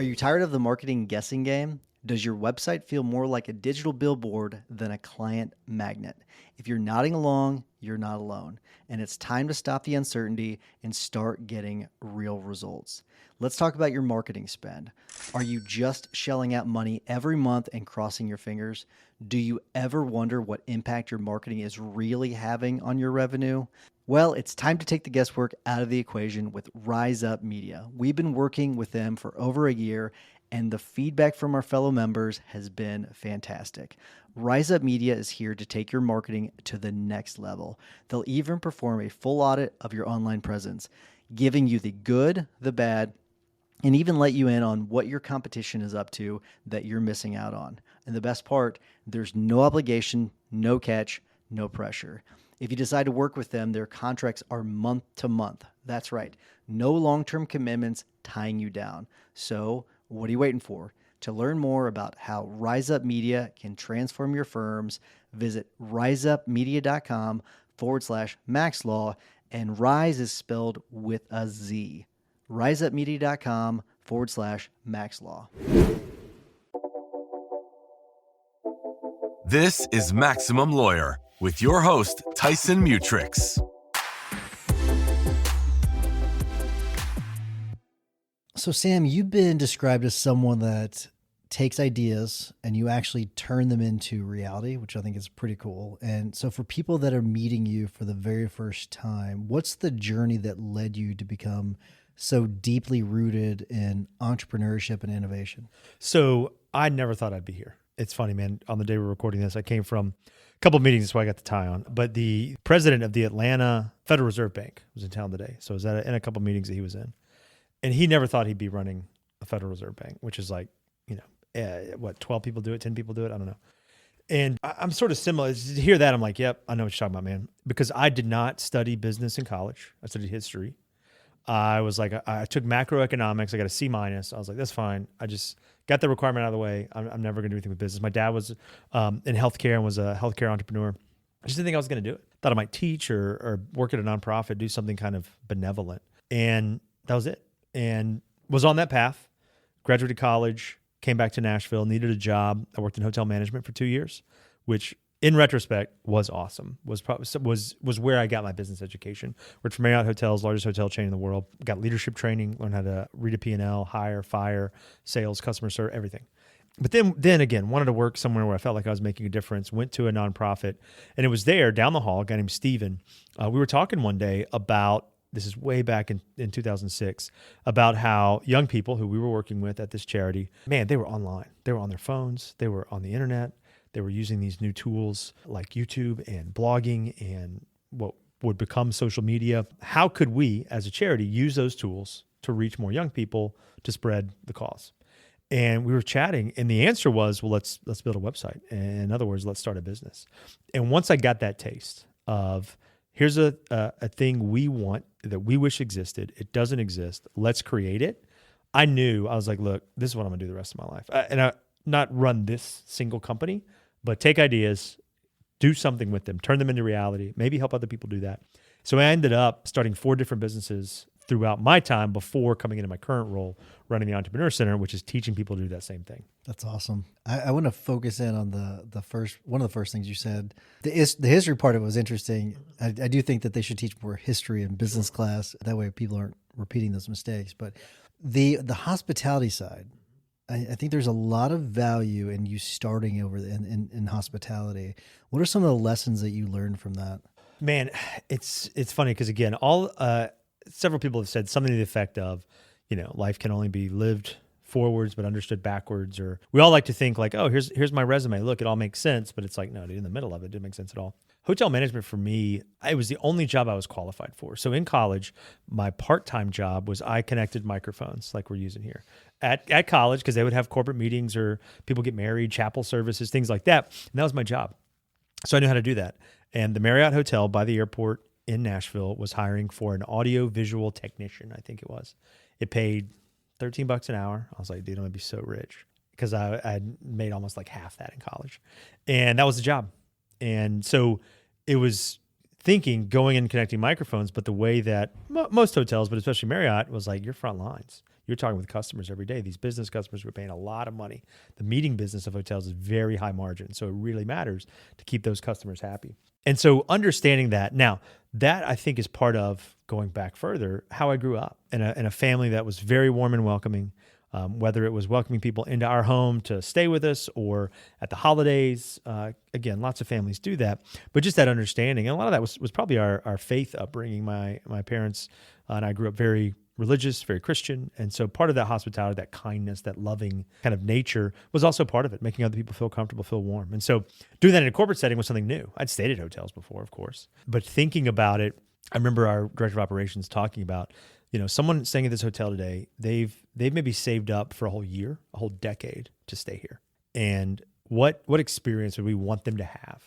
Are you tired of the marketing guessing game? Does your website feel more like a digital billboard than a client magnet? If you're nodding along, you're not alone. And it's time to stop the uncertainty and start getting real results. Let's talk about your marketing spend. Are you just shelling out money every month and crossing your fingers? Do you ever wonder what impact your marketing is really having on your revenue? Well, it's time to take the guesswork out of the equation with Rise Up Media. We've been working with them for over a year, and the feedback from our fellow members has been fantastic. Rise Up Media is here to take your marketing to the next level. They'll even perform a full audit of your online presence, giving you the good, the bad, and even let you in on what your competition is up to that you're missing out on. And the best part, there's no obligation, no catch, no pressure. If you decide to work with them, their contracts are month to month. That's right. No long-term commitments tying you down. So what are you waiting for? To learn more about how Rise Up Media can transform your firms, visit riseupmedia.com/maxlaw, and Rise is spelled with a Z. riseupmedia.com/maxlaw. This is Maximum Lawyer with your host, Tyson Mutrix. So, Sam, you've been described as someone that takes ideas and you actually turn them into reality, which I think is pretty cool. And so for people that are meeting you for the very first time, what's the journey that led you to become so deeply rooted in entrepreneurship and innovation? So I never thought I'd be here. It's funny, man. On the day we're recording this, I came from a couple of meetings, so I got the tie on. But the president of the Atlanta Federal Reserve Bank was in town today. So I was in a couple of meetings that he was in. And he never thought he'd be running a Federal Reserve Bank, which is like, 12 people do it, 10 people do it? I don't know. And I'm sort of similar. To hear that, I'm like, yep, I know what you're talking about, man. Because I did not study business in college. I studied history. I was like, I took macroeconomics. I got a C-. I was like, that's fine. I just got the requirement out of the way. I'm never going to do anything with business. My dad was in healthcare and was a healthcare entrepreneur. I just didn't think I was going to do it. Thought I might teach or work at a nonprofit, do something kind of benevolent. And that was it. And was on that path, graduated college, came back to Nashville, needed a job. I worked in hotel management for 2 years, which in retrospect was awesome. Was where I got my business education. Worked for Marriott Hotels, largest hotel chain in the world. Got leadership training, learned how to read a P&L, hire, fire, sales, customer service, everything. But then again, wanted to work somewhere where I felt like I was making a difference. Went to a nonprofit, and it was there down the hall, a guy named Steven. We were talking one day about, this is way back in 2006, about how young people who we were working with at this charity, man, they were online. They were on their phones. They were on the internet. They were using these new tools like YouTube and blogging and what would become social media. How could we, as a charity, use those tools to reach more young people to spread the cause? And we were chatting, and the answer was, well, let's build a website. In other words, let's start a business. And once I got that taste of, here's a thing we want that we wish existed. It doesn't exist. Let's create it. I knew, I was like, look, this is what I'm going to do the rest of my life. And not run this single company, but take ideas, do something with them, turn them into reality, maybe help other people do that. So I ended up starting 4 different businesses throughout my time before coming into my current role, running the Entrepreneur Center, which is teaching people to do that same thing. That's awesome. I want to focus in on one of the first things you said. The history part of it was interesting. I do think that they should teach more history in business class. That way people aren't repeating those mistakes. But the hospitality side, I think there's a lot of value in you starting over in hospitality. What are some of the lessons that you learned from that? Man, it's funny because, again, several people have said something to the effect of, life can only be lived forwards but understood backwards. Or we all like to think like, oh, here's my resume. Look, it all makes sense. But it's like, no, dude, in the middle of it didn't make sense at all. Hotel management for me, it was the only job I was qualified for. So in college, my part-time job was I connected microphones like we're using here at college, because they would have corporate meetings or people get married, chapel services, things like that. And that was my job. So I knew how to do that. And the Marriott Hotel by the airport in Nashville was hiring for an audio visual technician, I think it was. It paid $13 an hour. I was like, dude, I'm gonna be so rich, because I made almost like half that in college. And that was the job. And so it was going and connecting microphones, but the way that most hotels, but especially Marriott, was like, you're front lines. you're talking with customers every day. These business customers were paying a lot of money. The meeting business of hotels is very high margin. So it really matters to keep those customers happy. And so understanding that now, that I think is part of going back further, how I grew up in a family that was very warm and welcoming. Whether it was welcoming people into our home to stay with us or at the holidays. Again, lots of families do that, but just that understanding. And a lot of that was probably our faith upbringing. My parents and I grew up very religious, very Christian. And so part of that hospitality, that kindness, that loving kind of nature was also part of it, making other people feel comfortable, feel warm. And so doing that in a corporate setting was something new. I'd stayed at hotels before, of course, but thinking about it, I remember our director of operations talking about, someone staying at this hotel today, they've maybe saved up for a whole year, a whole decade to stay here. And what experience would we want them to have?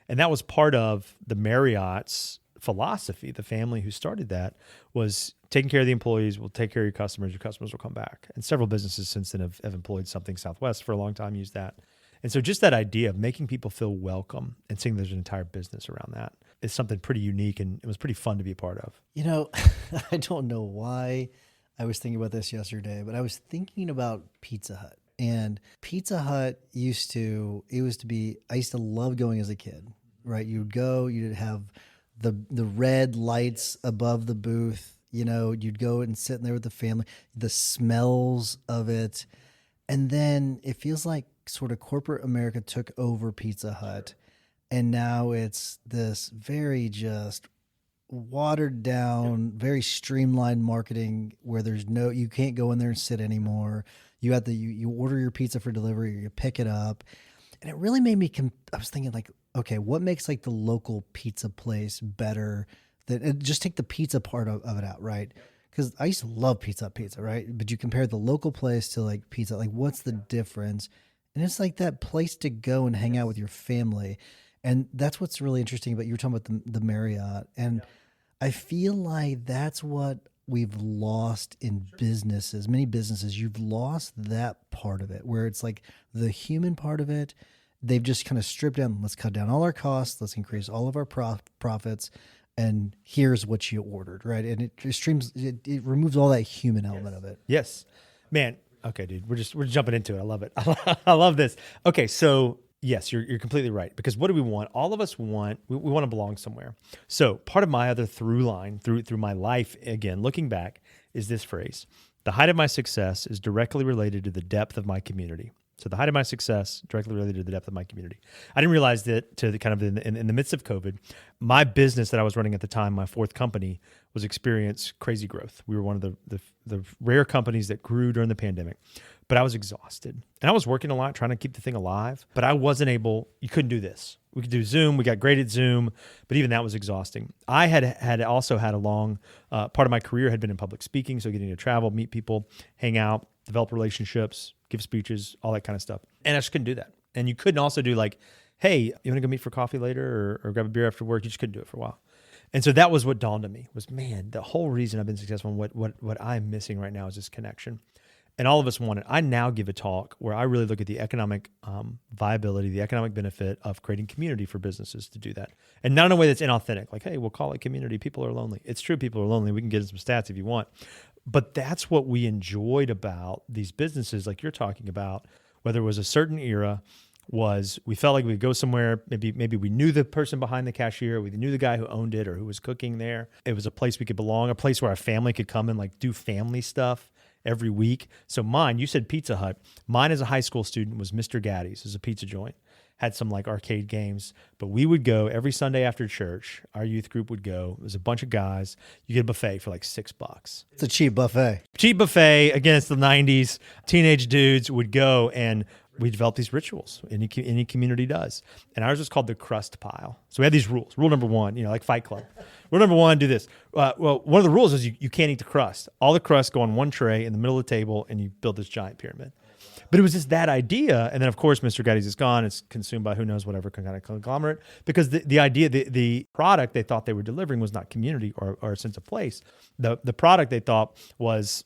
And that was part of the Marriott's philosophy. The family who started that was taking care of the employees, will take care of your customers will come back. And several businesses since then have employed something. Southwest for a long time used that. And so just that idea of making people feel welcome and seeing there's an entire business around that is something pretty unique, and it was pretty fun to be a part of. I don't know why I was thinking about this yesterday, but I was thinking about Pizza Hut. And Pizza Hut I used to love going as a kid, right? You'd go, you'd have the red lights above the booth, you'd go and sit in there with the family, the smells of it. And then it feels like sort of corporate America took over Pizza Hut. And now it's this very just watered down, very streamlined marketing where you can't go in there and sit anymore. You have you order your pizza for delivery, or you pick it up. And it really made me, I was thinking like, okay, what makes like the local pizza place better? Just take the pizza part of it out, right? Because I used to love pizza, right? But you compare the local place to like pizza, like what's the difference? And it's like that place to go and hang out with your family. And that's what's really interesting about, you were talking about the Marriott. And I feel like that's what we've lost in businesses, many businesses. You've lost that part of it where it's like the human part of it. They've just kind of stripped down, let's cut down all our costs, let's increase all of our profits. And here's what you ordered, right? And it removes all that human element of it. Yes, man. Okay, dude, we're jumping into it. I love it. I love this. Okay, so yes, you're completely right. Because what do we want? All of us we want to belong somewhere. So part of my other through line through my life, again, looking back, is this phrase: the height of my success is directly related to the depth of my community. So the height of my success directly related to the depth of my community. I didn't realize that in the midst of COVID, my business that I was running at the time, my fourth company, was experiencing crazy growth. We were one of the rare companies that grew during the pandemic, but I was exhausted. And I was working a lot, trying to keep the thing alive, but I wasn't able, you couldn't do this. We could do Zoom. We got great at Zoom, but even that was exhausting. I had also had a long, part of my career had been in public speaking. So getting to travel, meet people, hang out, develop relationships, give speeches, all that kind of stuff. And I just couldn't do that. And you couldn't also do like, hey, you want to go meet for coffee later or grab a beer after work? You just couldn't do it for a while. And so that was what dawned on me was, man, the whole reason I've been successful and what I'm missing right now is this connection. And all of us want it. I now give a talk where I really look at the economic viability, the economic benefit of creating community for businesses to do that. And not in a way that's inauthentic, like, hey, we'll call it community. People are lonely. It's true, people are lonely. We can get into some stats if you want. But that's what we enjoyed about these businesses like you're talking about, whether it was a certain era, was we felt like we'd go somewhere, maybe we knew the person behind the cashier, we knew the guy who owned it or who was cooking there. It was a place we could belong, a place where our family could come and like do family stuff every week. So mine, you said Pizza Hut. Mine as a high school student was Mr. Gaddy's. It was a pizza joint. Had some like arcade games, but we would go every Sunday after church. Our youth group would go. It was a bunch of guys. You get a buffet for like $6. It's a cheap buffet. Cheap buffet. Again, it's the 90s. Teenage dudes would go and we developed these rituals. Any community does. And ours was called the crust pile. So we had these rules. Rule number one, like Fight Club. Rule number one, do this. Well, one of the rules is you can't eat the crust. All the crusts go on one tray in the middle of the table and you build this giant pyramid. But it was just that idea. And then, of course, Mr. Gaddy's is gone. It's consumed by who knows whatever kind of conglomerate. Because the idea, the product they thought they were delivering was not community or a sense of place. The product they thought was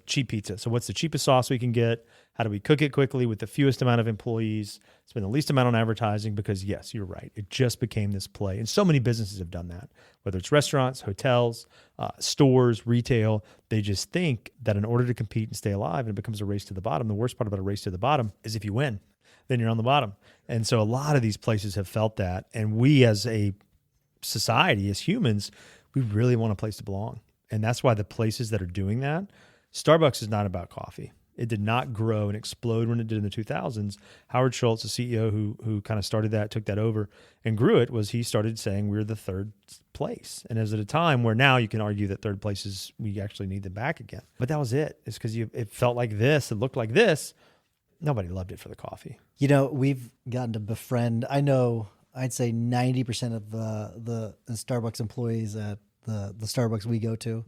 cheap pizza. So what's the cheapest sauce we can get? How do we cook it quickly with the fewest amount of employees? Spend the least amount on advertising because, yes, you're right. It just became this play. And so many businesses have done that, whether it's restaurants, hotels, stores, retail. They just think that in order to compete and stay alive, and it becomes a race to the bottom. The worst part about a race to the bottom is if you win, then you're on the bottom. And so a lot of these places have felt that. And we as a society, as humans, we really want a place to belong. And that's why the places that are doing that, Starbucks is not about coffee. It did not grow and explode when it did in the 2000s. Howard Schultz, the CEO who kind of started that, took that over and grew it, he started saying we're the third place. And as at a time where now you can argue that third places, we actually need them back again. But that was it. It's because it felt like this, it looked like this. Nobody loved it for the coffee. We've gotten to befriend, I'd say 90% of the Starbucks employees at the Starbucks we go to.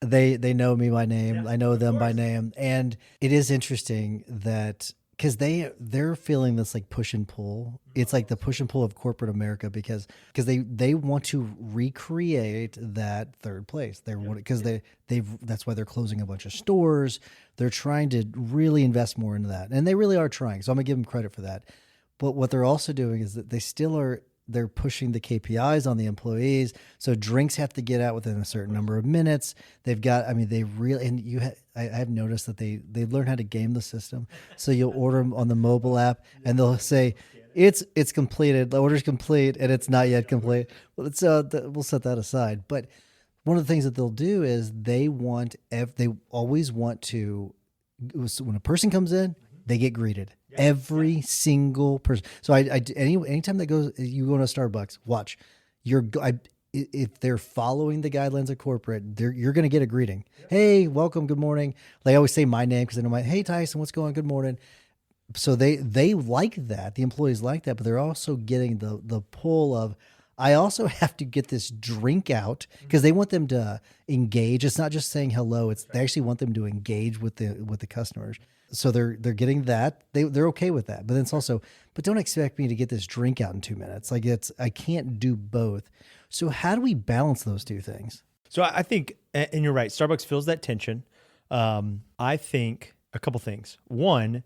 They know me by name. Yeah, I know them by name. And it is interesting that because they're feeling this like push and pull. It's like the push and pull of corporate America because they want to recreate that third place. That's why they're closing a bunch of stores. They're trying to really invest more into that. And they really are trying. So I'm gonna give them credit for that. But what they're also doing is that they're pushing the KPIs on the employees. So drinks have to get out within a certain number of minutes. They've got, they really, and I have noticed that they learn how to game the system. So you'll order them on the mobile app and they'll say, it's completed, the order's complete, and it's not yet complete. Well, we'll set that aside. But one of the things that they'll do is they always want to, when a person comes in, they get greeted. Every single person. So anytime you go to Starbucks, watch. If they're following the guidelines of corporate, you're going to get a greeting. Yep. Hey, welcome, good morning. They always say my name because they know hey Tyson, what's going on? Good morning. So they like that. The employees like that, but they're also getting the pull of I also have to get this drink out because they want them to engage. It's not just saying hello. They actually want them to engage with the customers. So they're getting that. They're okay with that. But then it's also, but don't expect me to get this drink out in 2 minutes. I can't do both. So how do we balance those two things? So I think, and you're right, Starbucks feels that tension. I think a couple things. One,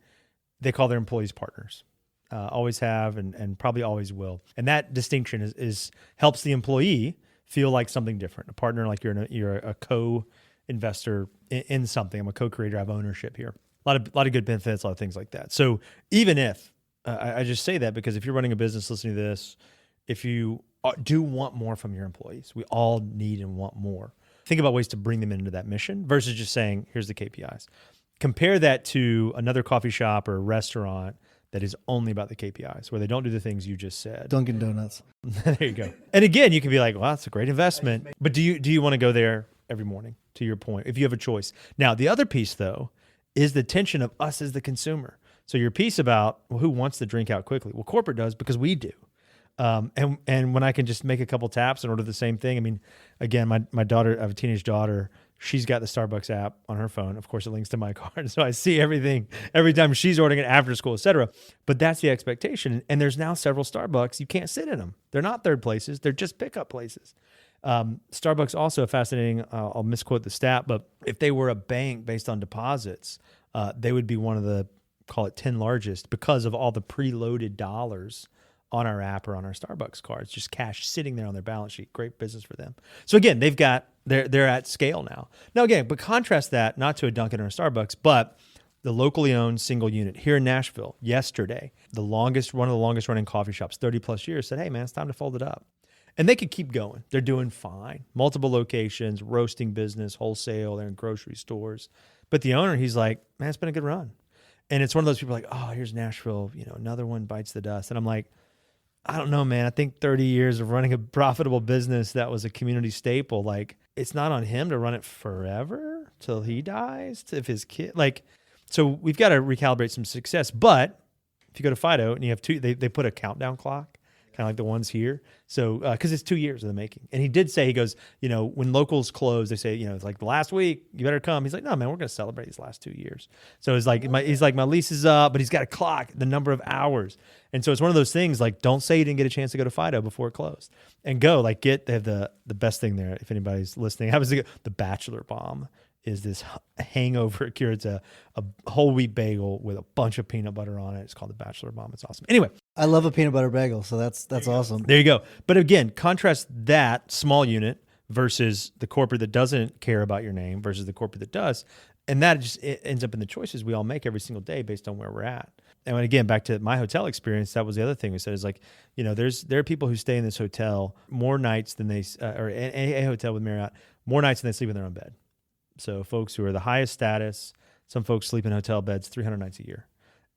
they call their employees partners. Always have and probably always will. And that distinction is helps the employee feel like something different. A partner, like you're a co-investor in something. I'm a co-creator. I have ownership here. A lot of good benefits, a lot of things like that. So even if, I just say that because if you're running a business listening to this, if you do want more from your employees, we all need and want more. Think about ways to bring them into that mission versus just saying, here's the KPIs. Compare that to another coffee shop or restaurant that is only about the KPIs, where they don't do the things you just said. Dunkin' Donuts. There you go. And again, you can be like, well, that's a great investment. But do you want to go there every morning, to your point, if you have a choice? Now, the other piece, though, is the tension of us as the consumer. So your piece about who wants the drink out quickly? Well, corporate does because we do. And when I can just make a couple taps and order the same thing. Again, my daughter, I have a teenage daughter. She's got the Starbucks app on her phone. Of course, it links to my card. So I see everything every time she's ordering it after school, et cetera. But that's the expectation. And there's now several Starbucks. You can't sit in them. They're not third places. They're just pickup places. Starbucks also fascinating. I'll misquote the stat, but if they were a bank based on deposits, they would be one of the, call it 10 largest because of all the preloaded dollars on our app or on our Starbucks cards, just cash sitting there on their balance sheet. Great business for them. So again, they're at scale now. Now again, but contrast that not to a Dunkin' or a Starbucks, but the locally owned single unit here in Nashville yesterday, one of the longest running coffee shops, 30 plus years, said, hey man, it's time to fold it up. And they could keep going. They're doing fine. Multiple locations, roasting business, wholesale, they're in grocery stores. But the owner, he's like, man, it's been a good run. And it's one of those people like, oh, here's Nashville, another one bites the dust. And I'm like, I don't know, man. I think 30 years of running a profitable business that was a community staple, like it's not on him to run it forever till he dies, if his kid, so we've got to recalibrate some success. But if you go to Fido and you have they put a countdown clock, kind of like the ones here. So, because it's 2 years in the making. And he did say, he goes, when locals close, they say, it's like the last week, you better come. He's like, no, man, we're going to celebrate these last 2 years. So it's like, my lease is up, but he's got a clock, the number of hours. And so it's one of those things, like, don't say you didn't get a chance to go to Fido before it closed. And go, they have the best thing there, if anybody's listening. Happens to go, the Bachelor Bomb is this hangover cure. It's a whole wheat bagel with a bunch of peanut butter on it. It's called the Bachelor Bomb. It's awesome. Anyway, I love a peanut butter bagel, so that's awesome. there you go. But again, contrast that small unit versus the corporate that doesn't care about your name versus the corporate that does. And that just it ends up in the choices we all make every single day based on where we're at. And when, again, back to my hotel experience, that was the other thing we said is like, there are people who stay in this hotel more nights than they, or a hotel with Marriott, more nights than they sleep in their own bed. So folks who are the highest status, some folks sleep in hotel beds 300 nights a year.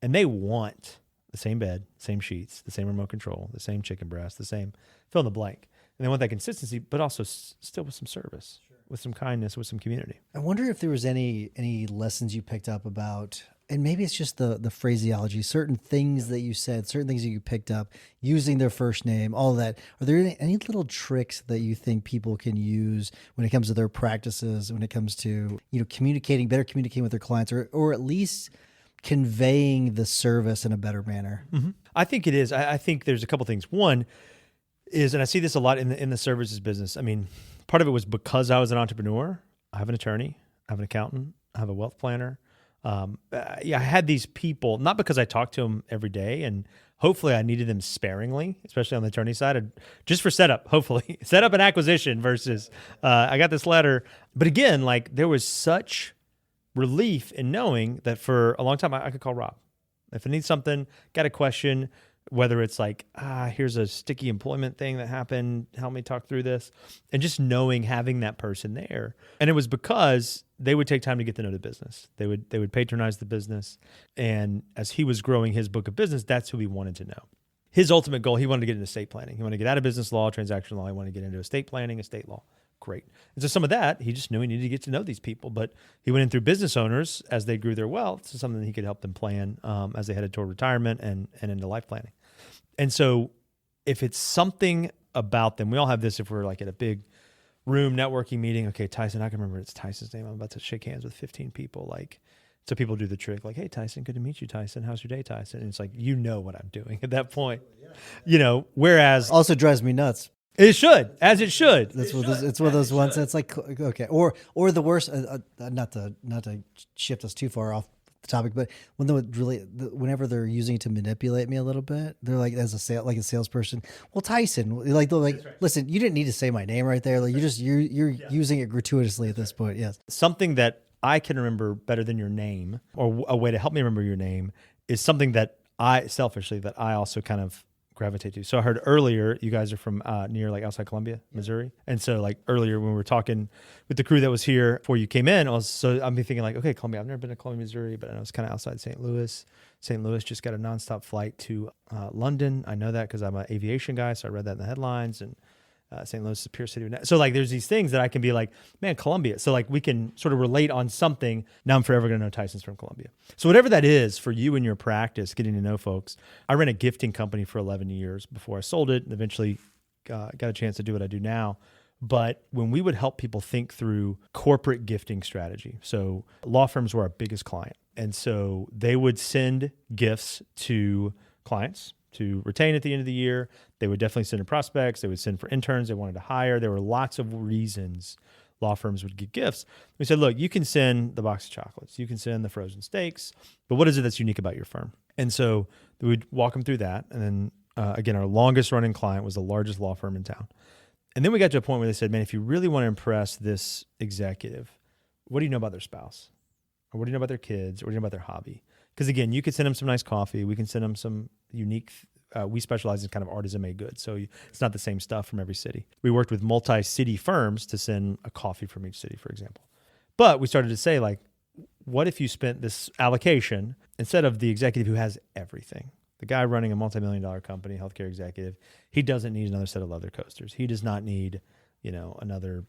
And they want the same bed, same sheets, the same remote control, the same chicken breast, the same fill in the blank. And they want that consistency, but also still with some service, with some kindness, with some community. I wonder if there was any lessons you picked up about, and maybe it's just the phraseology, certain things that you said, certain things that you picked up, using their first name, all of that. Are there any little tricks that you think people can use when it comes to their practices, when it comes to, better communicating with their clients, or at least conveying the service in a better manner? Mm-hmm. I think it is. I think there's a couple things. One is, and I see this a lot in the services business. I mean, part of it was because I was an entrepreneur. I have an attorney, I have an accountant, I have a wealth planner. I had these people, not because I talked to them every day, and hopefully I needed them sparingly, especially on the attorney side, just for setup, hopefully. Setup and acquisition versus I got this letter. But again, like there was such relief in knowing that for a long time I could call Rob. If I need something, got a question, whether it's like, here's a sticky employment thing that happened, help me talk through this. And just knowing, having that person there. And it was because they would take time to get to know the business. They would patronize the business. And as he was growing his book of business, that's who he wanted to know. His ultimate goal, he wanted to get into estate planning. He wanted to get out of business law, transaction law. He wanted to get into estate planning, estate law. Great. And so some of that, he just knew he needed to get to know these people. But he went in through business owners as they grew their wealth. So something that he could help them plan as they headed toward retirement and into life planning. And so if it's something about them, we all have this if we're like at a big room networking meeting. Okay, Tyson, I can remember it's Tyson's name. I'm about to shake hands with 15 people. Like, so people do the trick like, hey, Tyson, good to meet you, Tyson. How's your day, Tyson? And it's like, what I'm doing at that point, whereas Also drives me nuts. It should, as it should. It's one of those ones that's like, okay, or the worst. Not to shift us too far off the topic, but whenever they're using it to manipulate me a little bit, they're like as a salesperson. Well, Tyson, they're like, listen, you didn't need to say my name right there. Like you're using it gratuitously at this point. Yes, something that I can remember better than your name, or a way to help me remember your name, is something that I also kind of gravitate to. So I heard earlier, you guys are from near like outside Columbia, Missouri. And so like earlier when we were talking with the crew that was here before you came in, I'm thinking like, okay, Columbia, I've never been to Columbia, Missouri, but I know it's kind of outside St. Louis. St. Louis just got a nonstop flight to London. I know that because I'm an aviation guy. So I read that in the headlines, and St. Louis is a pure city. So like there's these things that I can be like, man, Columbia. So like we can sort of relate on something. Now I'm forever going to know Tyson's from Columbia. So whatever that is for you and your practice, getting to know folks. I ran a gifting company for 11 years before I sold it and eventually got a chance to do what I do now. But when we would help people think through corporate gifting strategy, so law firms were our biggest client. And so they would send gifts to clients to retain at the end of the year. They would definitely send to prospects. They would send for interns they wanted to hire. There were lots of reasons law firms would get gifts. We said, look, you can send the box of chocolates. You can send the frozen steaks. But what is it that's unique about your firm? And so we would walk them through that. And then, again, our longest running client was the largest law firm in town. And then we got to a point where they said, man, if you really want to impress this executive, what do you know about their spouse? Or what do you know about their kids? Or what do you know about their hobby? Because again, you could send them some nice coffee. We can send them some unique, we specialize in kind of artisan-made goods. So it's not the same stuff from every city. We worked with multi-city firms to send a coffee from each city, for example. But we started to say, like, what if you spent this allocation, instead of the executive who has everything, the guy running a multi-million-dollar company, healthcare executive, he doesn't need another set of leather coasters. He does not need, another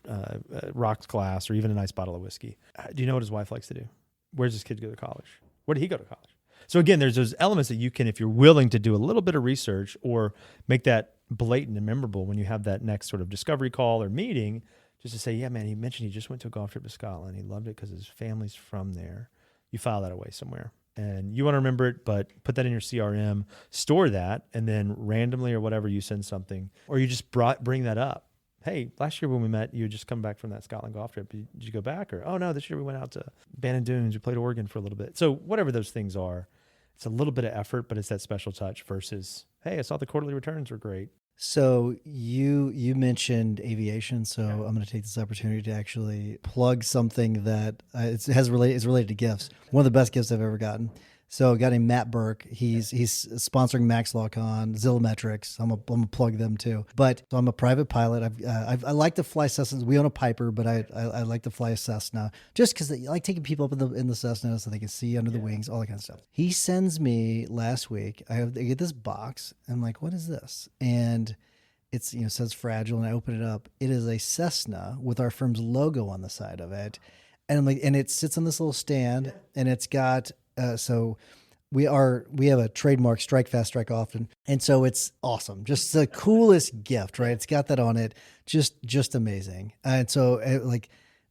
rocks glass or even a nice bottle of whiskey. Do you know what his wife likes to do? Where's his kid go to college? Where did he go to college? So again, there's those elements that you can, if you're willing to do a little bit of research or make that blatant and memorable when you have that next sort of discovery call or meeting, just to say, yeah, man, he mentioned he just went to a golf trip to Scotland. He loved it because his family's from there. You file that away somewhere. And you want to remember it, but put that in your CRM, store that, and then randomly or whatever you send something, or you just bring that up. hey, last year when we met, you had just come back from that Scotland golf trip. Did you go back? Or, oh no, this year we went out to Bannon Dunes. We played Oregon for a little bit. So whatever those things are, it's a little bit of effort, but it's that special touch versus, hey, I saw the quarterly returns were great. So you mentioned aviation, so I'm going to take this opportunity to actually plug something that is related to gifts. One of the best gifts I've ever gotten. So a guy named Matt Burke, he's sponsoring Max LawCon, Zillametrics. I'm gonna plug them too. But so I'm a private pilot. I like to fly Cessnas. We own a Piper, but I like to fly a Cessna just because I like taking people up in the Cessna so they can see under the wings, all that kind of stuff. He sends me last week. I get this box. I'm like, what is this? And it's says fragile, and I open it up. It is a Cessna with our firm's logo on the side of it, and I'm like, and it sits on this little stand, and it's got. So we have a trademark, strike fast, strike often. And so it's awesome. Just the coolest gift, right? It's got that on it. Just amazing. And so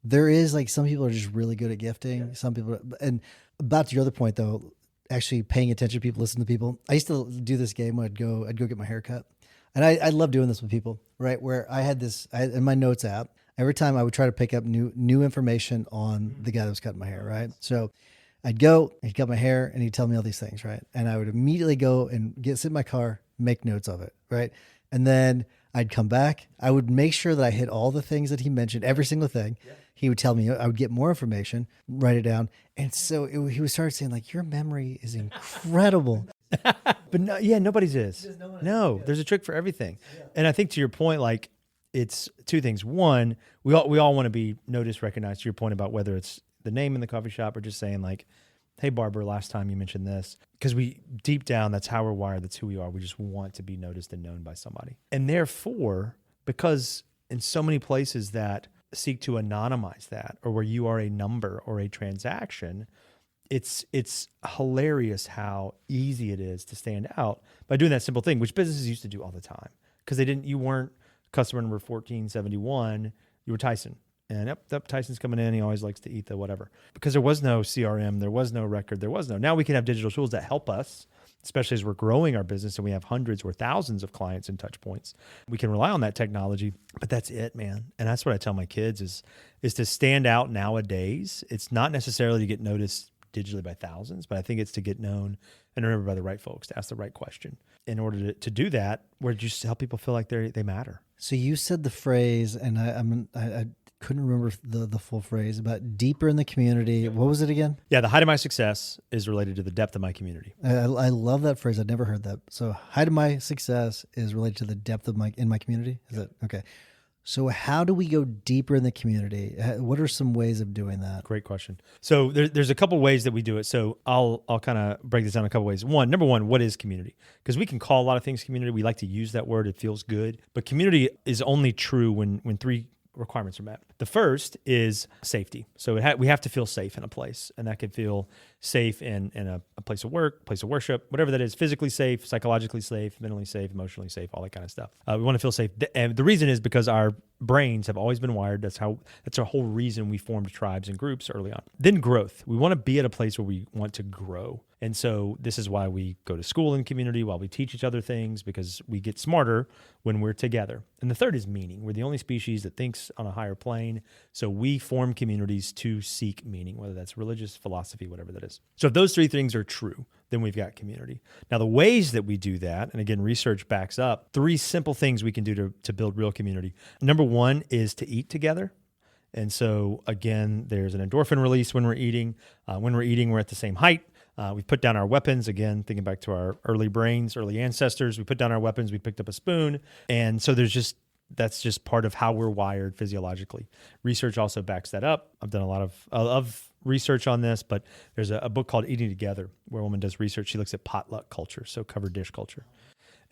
there is some people are just really good at gifting. Some people, and about your other point though, actually paying attention to people, listen to people. I used to do this game where I'd go get my hair cut. And I love doing this with people, right? Where I had in my notes app, every time I would try to pick up new information on the guy that was cutting my hair, right? So I'd go, he'd cut my hair, and he'd tell me all these things, right? And I would immediately go and sit in my car, make notes of it, right? And then I'd come back. I would make sure that I hit all the things that he mentioned, every single thing. Yeah. He would tell me, I would get more information, write it down. And so he would start saying, your memory is incredible. But no, yeah, nobody's is. No, there's a trick for everything. Yeah. And I think to your point, it's two things. One, we all want to be noticed, recognized, to your point about whether it's the name in the coffee shop or just saying hey, Barbara, last time you mentioned this. Because we, deep down, that's how we're wired. That's who we are. We just want to be noticed and known by somebody. And therefore, because in so many places that seek to anonymize that, or where you are a number or a transaction, it's hilarious how easy it is to stand out by doing that simple thing, which businesses used to do all the time. Because you weren't customer number 1471, you were Tyson. And yep, Tyson's coming in. He always likes to eat the whatever. Because there was no CRM, there was no record, now we can have digital tools that help us, especially as we're growing our business and we have hundreds or thousands of clients and touch points. We can rely on that technology, but that's it, man. And that's what I tell my kids is to stand out nowadays. It's not necessarily to get noticed digitally by thousands, but I think it's to get known and remembered by the right folks, to ask the right question. In order to do that, where just help people feel like they matter. So you said the phrase, and I couldn't remember the full phrase, about deeper in the community. What was it again? Yeah, the height of my success is related to the depth of my community. I love that phrase. I'd never heard that. So height of my success is related to the depth of my community. Is that okay? So how do we go deeper in the community? What are some ways of doing that? Great question. So there's a couple ways that we do it. So I'll kind of break this down a couple ways. Number one, what is community? Because we can call a lot of things community. We like to use that word. It feels good. But community is only true when three requirements are met. The first is safety. So we have to feel safe in a place, and that could feel safe in a place of work, place of worship, whatever that is, physically safe, psychologically safe, mentally safe, emotionally safe, all that kind of stuff. We want to feel safe. And the reason is because our brains have always been wired. That's our whole reason we formed tribes and groups early on. Then growth. We want to be at a place where we want to grow. And so this is why we go to school in community, while we teach each other things, because we get smarter when we're together. And the third is meaning. We're the only species that thinks on a higher plane. So we form communities to seek meaning, whether that's religious, philosophy, whatever that is. So if those three things are true, then we've got community. Now, the ways that we do that, and again, research backs up, three simple things we can do to build real community. Number one is to eat together. And so again, there's an endorphin release when we're eating. We're at the same height. We put down our weapons, again, thinking back to our early brains, early ancestors. We put down our weapons, we picked up a spoon. And so that's just part of how we're wired physiologically. Research also backs that up. I've done a lot of research on this, but there's a book called Eating Together, where a woman does research. She looks at potluck culture, so covered dish culture.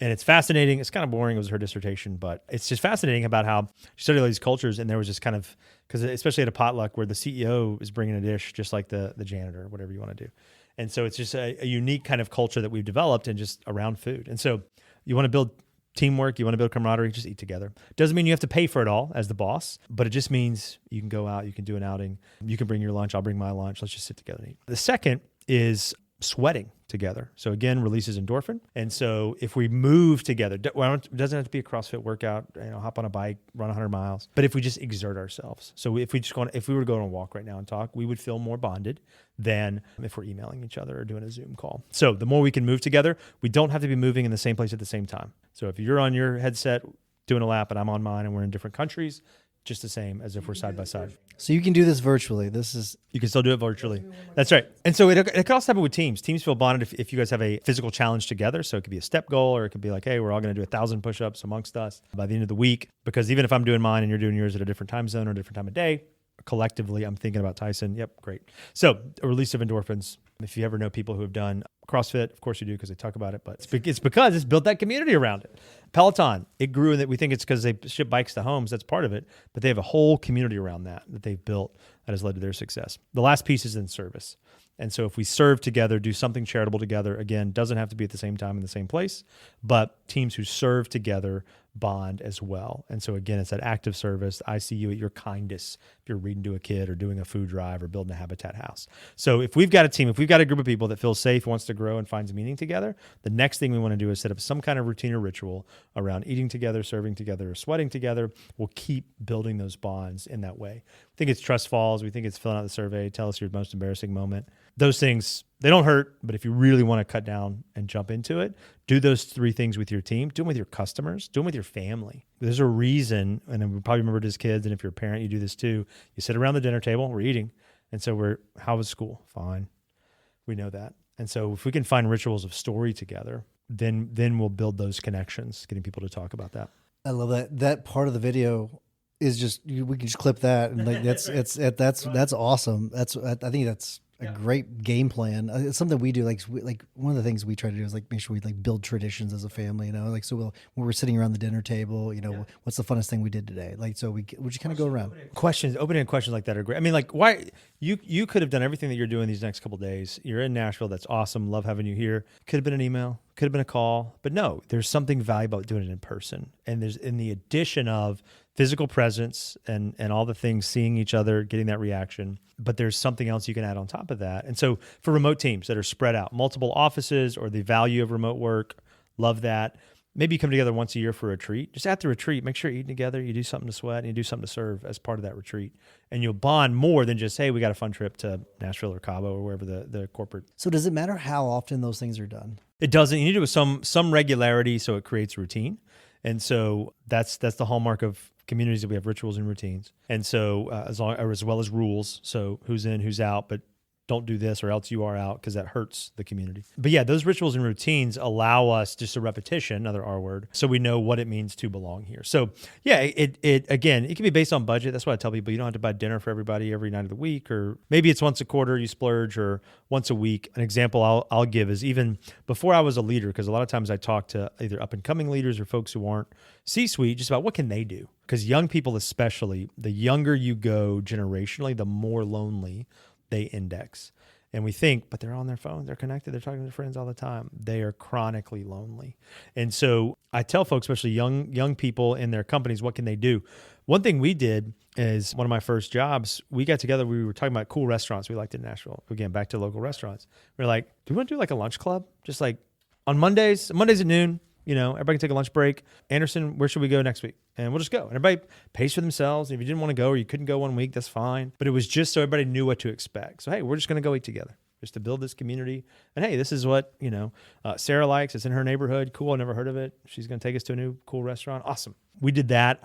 And it's fascinating. It's kind of boring. It was her dissertation, but it's just fascinating about how she studied all these cultures. And there was just kind of, because especially at a potluck where the CEO is bringing a dish, just like the janitor, whatever you want to do. And so it's just a unique kind of culture that we've developed and just around food. And so you want to build teamwork, you want to build camaraderie, just eat together. Doesn't mean you have to pay for it all as the boss, but it just means you can go out, you can do an outing, you can bring your lunch, I'll bring my lunch, let's just sit together and eat. The second is sweating together. So again, releases endorphin. And so if we move together, it doesn't have to be a CrossFit workout, hop on a bike, run 100 miles, but if we just exert ourselves. So if we were to go on a walk right now and talk, we would feel more bonded than if we're emailing each other or doing a Zoom call. So the more we can move together, we don't have to be moving in the same place at the same time. So if you're on your headset doing a lap and I'm on mine and we're in different countries, just the same as if we're side by side. So you can do this virtually. You can still do it virtually. That's right. And so it can also happen with teams. Teams feel bonded if you guys have a physical challenge together. So it could be a step goal, or it could be like, hey, we're all going to do 1,000 push-ups amongst us by the end of the week. Because even if I'm doing mine and you're doing yours at a different time zone or a different time of day, collectively, I'm thinking about Tyson. Yep, great. So a release of endorphins. If you ever know people who have done CrossFit, of course you do because they talk about it, but it's because it's built that community around it. Peloton, it grew in that we think it's because they ship bikes to homes. That's part of it. But they have a whole community around that they've built that has led to their success. The last piece is in service. And so if we serve together, do something charitable together, again, doesn't have to be at the same time in the same place, but teams who serve together bond as well. And so again, it's that active service. I see you at your kindest if you're reading to a kid or doing a food drive or building a habitat house. So if we've got a team, if we've got a group of people that feels safe, wants to grow and finds meaning together, the next thing we want to do is set up some kind of routine or ritual around eating together, serving together, or sweating together. We'll keep building those bonds in that way. We think it's trust falls. We think it's filling out the survey. Tell us your most embarrassing moment. Those things, they don't hurt, but if you really want to cut down and jump into it, do those 3 things with your team. Do them with your customers. Do them with your family. There's a reason, and we probably remember it as kids, and if you're a parent, you do this too. You sit around the dinner table, we're eating, and so how was school? Fine. We know that. And so if we can find rituals of story together, then we'll build those connections, getting people to talk about that. I love that. That part of the video is just, we can just clip that, and like that's awesome. I think that's a great game plan. It's something we do. Like one of the things we try to do is like make sure we like build traditions as a family. Like so when we're sitting around the dinner table, what's the funnest thing we did today? Like so we just kind of go around. Opening questions like that are great. I mean, like why you could have done everything that you're doing these next couple of days. You're in Nashville. That's awesome. Love having you here. Could have been an email. Could have been a call. But no, there's something valuable about doing it in person. And there's in the addition of physical presence and all the things, seeing each other, getting that reaction. But there's something else you can add on top of that. And so for remote teams that are spread out, multiple offices, or the value of remote work, love that. Maybe you come together once a year for a retreat. Just at the retreat, make sure you're eating together, you do something to sweat, and you do something to serve as part of that retreat. And you'll bond more than just, hey, we got a fun trip to Nashville or Cabo or wherever the corporate. So does it matter how often those things are done? It doesn't. You need to do it with some regularity so it creates routine. And so that's the hallmark of communities, that we have rituals and routines. And so as well as rules. So who's in, who's out, but don't do this or else you are out, because that hurts the community. But yeah, those rituals and routines allow us just a repetition, another R word, so we know what it means to belong here. So yeah, it again, it can be based on budget. That's why I tell people you don't have to buy dinner for everybody every night of the week, or maybe it's once a quarter you splurge, or once a week. An example I'll give is even before I was a leader, because a lot of times I talk to either up and coming leaders or folks who aren't C-suite just about what can they do. Because young people especially, the younger you go generationally, the more lonely they index. And we think, but they're on their phone, they're connected, they're talking to their friends all the time. They are chronically lonely. And so I tell folks, especially young people in their companies, what can they do? One thing we did is one of my first jobs, we got together, we were talking about cool restaurants we liked in Nashville. Again, back to local restaurants. We're like, do we want to do like a lunch club? Just like on Mondays at noon, everybody can take a lunch break. Anderson, where should we go next week? And we'll just go. And everybody pays for themselves. If you didn't want to go or you couldn't go one week, that's fine. But it was just so everybody knew what to expect. So, hey, we're just going to go eat together just to build this community. And hey, this is what, Sarah likes. It's in her neighborhood. Cool. I never heard of it. She's going to take us to a new cool restaurant. Awesome. We did that.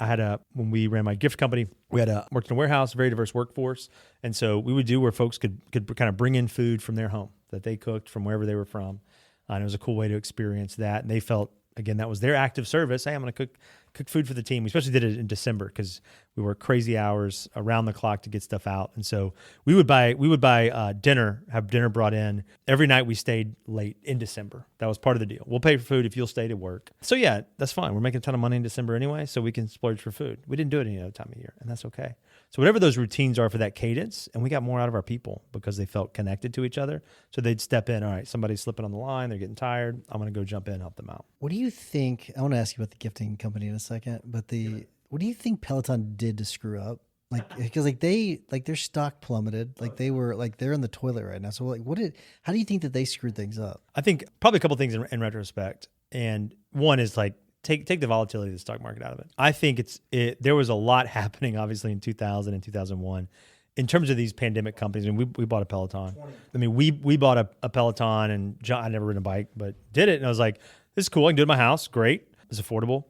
When we ran my gift company, we worked in a warehouse, very diverse workforce. And so we would do where folks could kind of bring in food from their home that they cooked from wherever they were from. And it was a cool way to experience that. And they felt, again, that was their active service. Hey, I'm going to cook food for the team. We especially did it in December because we worked crazy hours around the clock to get stuff out. And so we would buy dinner, have dinner brought in. Every night we stayed late in December. That was part of the deal. We'll pay for food if you'll stay to work. So yeah, that's fine. We're making a ton of money in December anyway, so we can splurge for food. We didn't do it any other time of year, and that's okay. So whatever those routines are for that cadence, and we got more out of our people because they felt connected to each other. So they'd step in. All right, somebody's slipping on the line. They're getting tired. I'm going to go jump in and help them out. What do you think? I want to ask you about the gifting company in a second, but what do you think Peloton did to screw up? Like, because their stock plummeted. Like they're in the toilet right now. So like, how do you think that they screwed things up? I think probably a couple things in retrospect. And one is like, take the volatility of the stock market out of it. I think there was a lot happening, obviously, in 2000 and 2001 in terms of these pandemic companies. I mean, we bought a Peloton. I mean, we bought a Peloton, and I'd never ridden a bike, but did it. And I was like, this is cool. I can do it in my house. Great. It was affordable.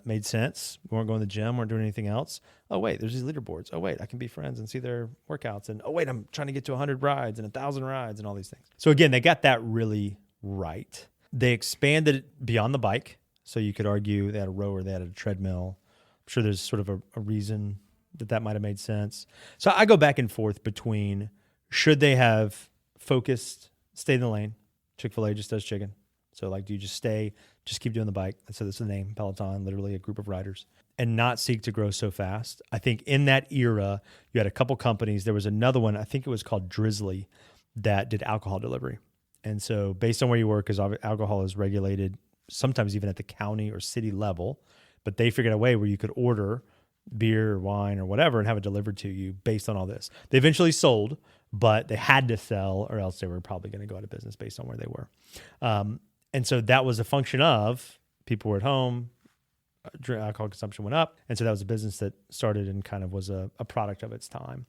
Made sense. We weren't going to the gym. We weren't doing anything else. Oh, wait, there's these leaderboards. Oh, wait, I can be friends and see their workouts. And oh, wait, I'm trying to get to 100 rides and 1,000 rides and all these things. So again, they got that really right. They expanded it beyond the bike. So you could argue they had a rower, they had a treadmill. I'm sure there's sort of a reason that might have made sense. So I go back and forth between should they have focused, stayed in the lane. Chick-fil-A just does chicken. So like, do you just keep doing the bike? So that's the name, Peloton, literally a group of riders, and not seek to grow so fast. I think in that era, you had a couple companies. There was another one, I think it was called Drizzly, that did alcohol delivery. And so based on where you work, because alcohol is regulated sometimes even at the county or city level, but they figured out a way where you could order beer or wine or whatever and have it delivered to you based on all this. They eventually sold, but they had to sell or else they were probably going to go out of business based on where they were. And so that was a function of people were at home, alcohol consumption went up. And so that was a business that started and kind of was a product of its time.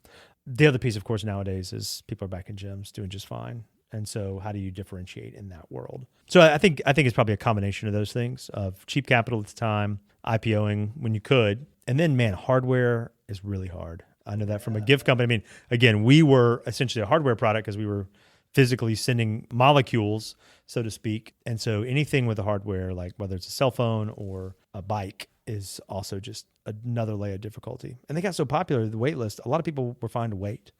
The other piece, of course, nowadays is people are back in gyms doing just fine. And so how do you differentiate in that world? So I think it's probably a combination of those things of cheap capital at the time, IPOing when you could. And then, man, hardware is really hard. I know that from a gift company. I mean, again, we were essentially a hardware product because we were physically sending molecules, so to speak. And so anything with the hardware, like whether it's a cell phone or a bike, is also just another layer of difficulty. And they got so popular, the wait list, a lot of people were fine to wait.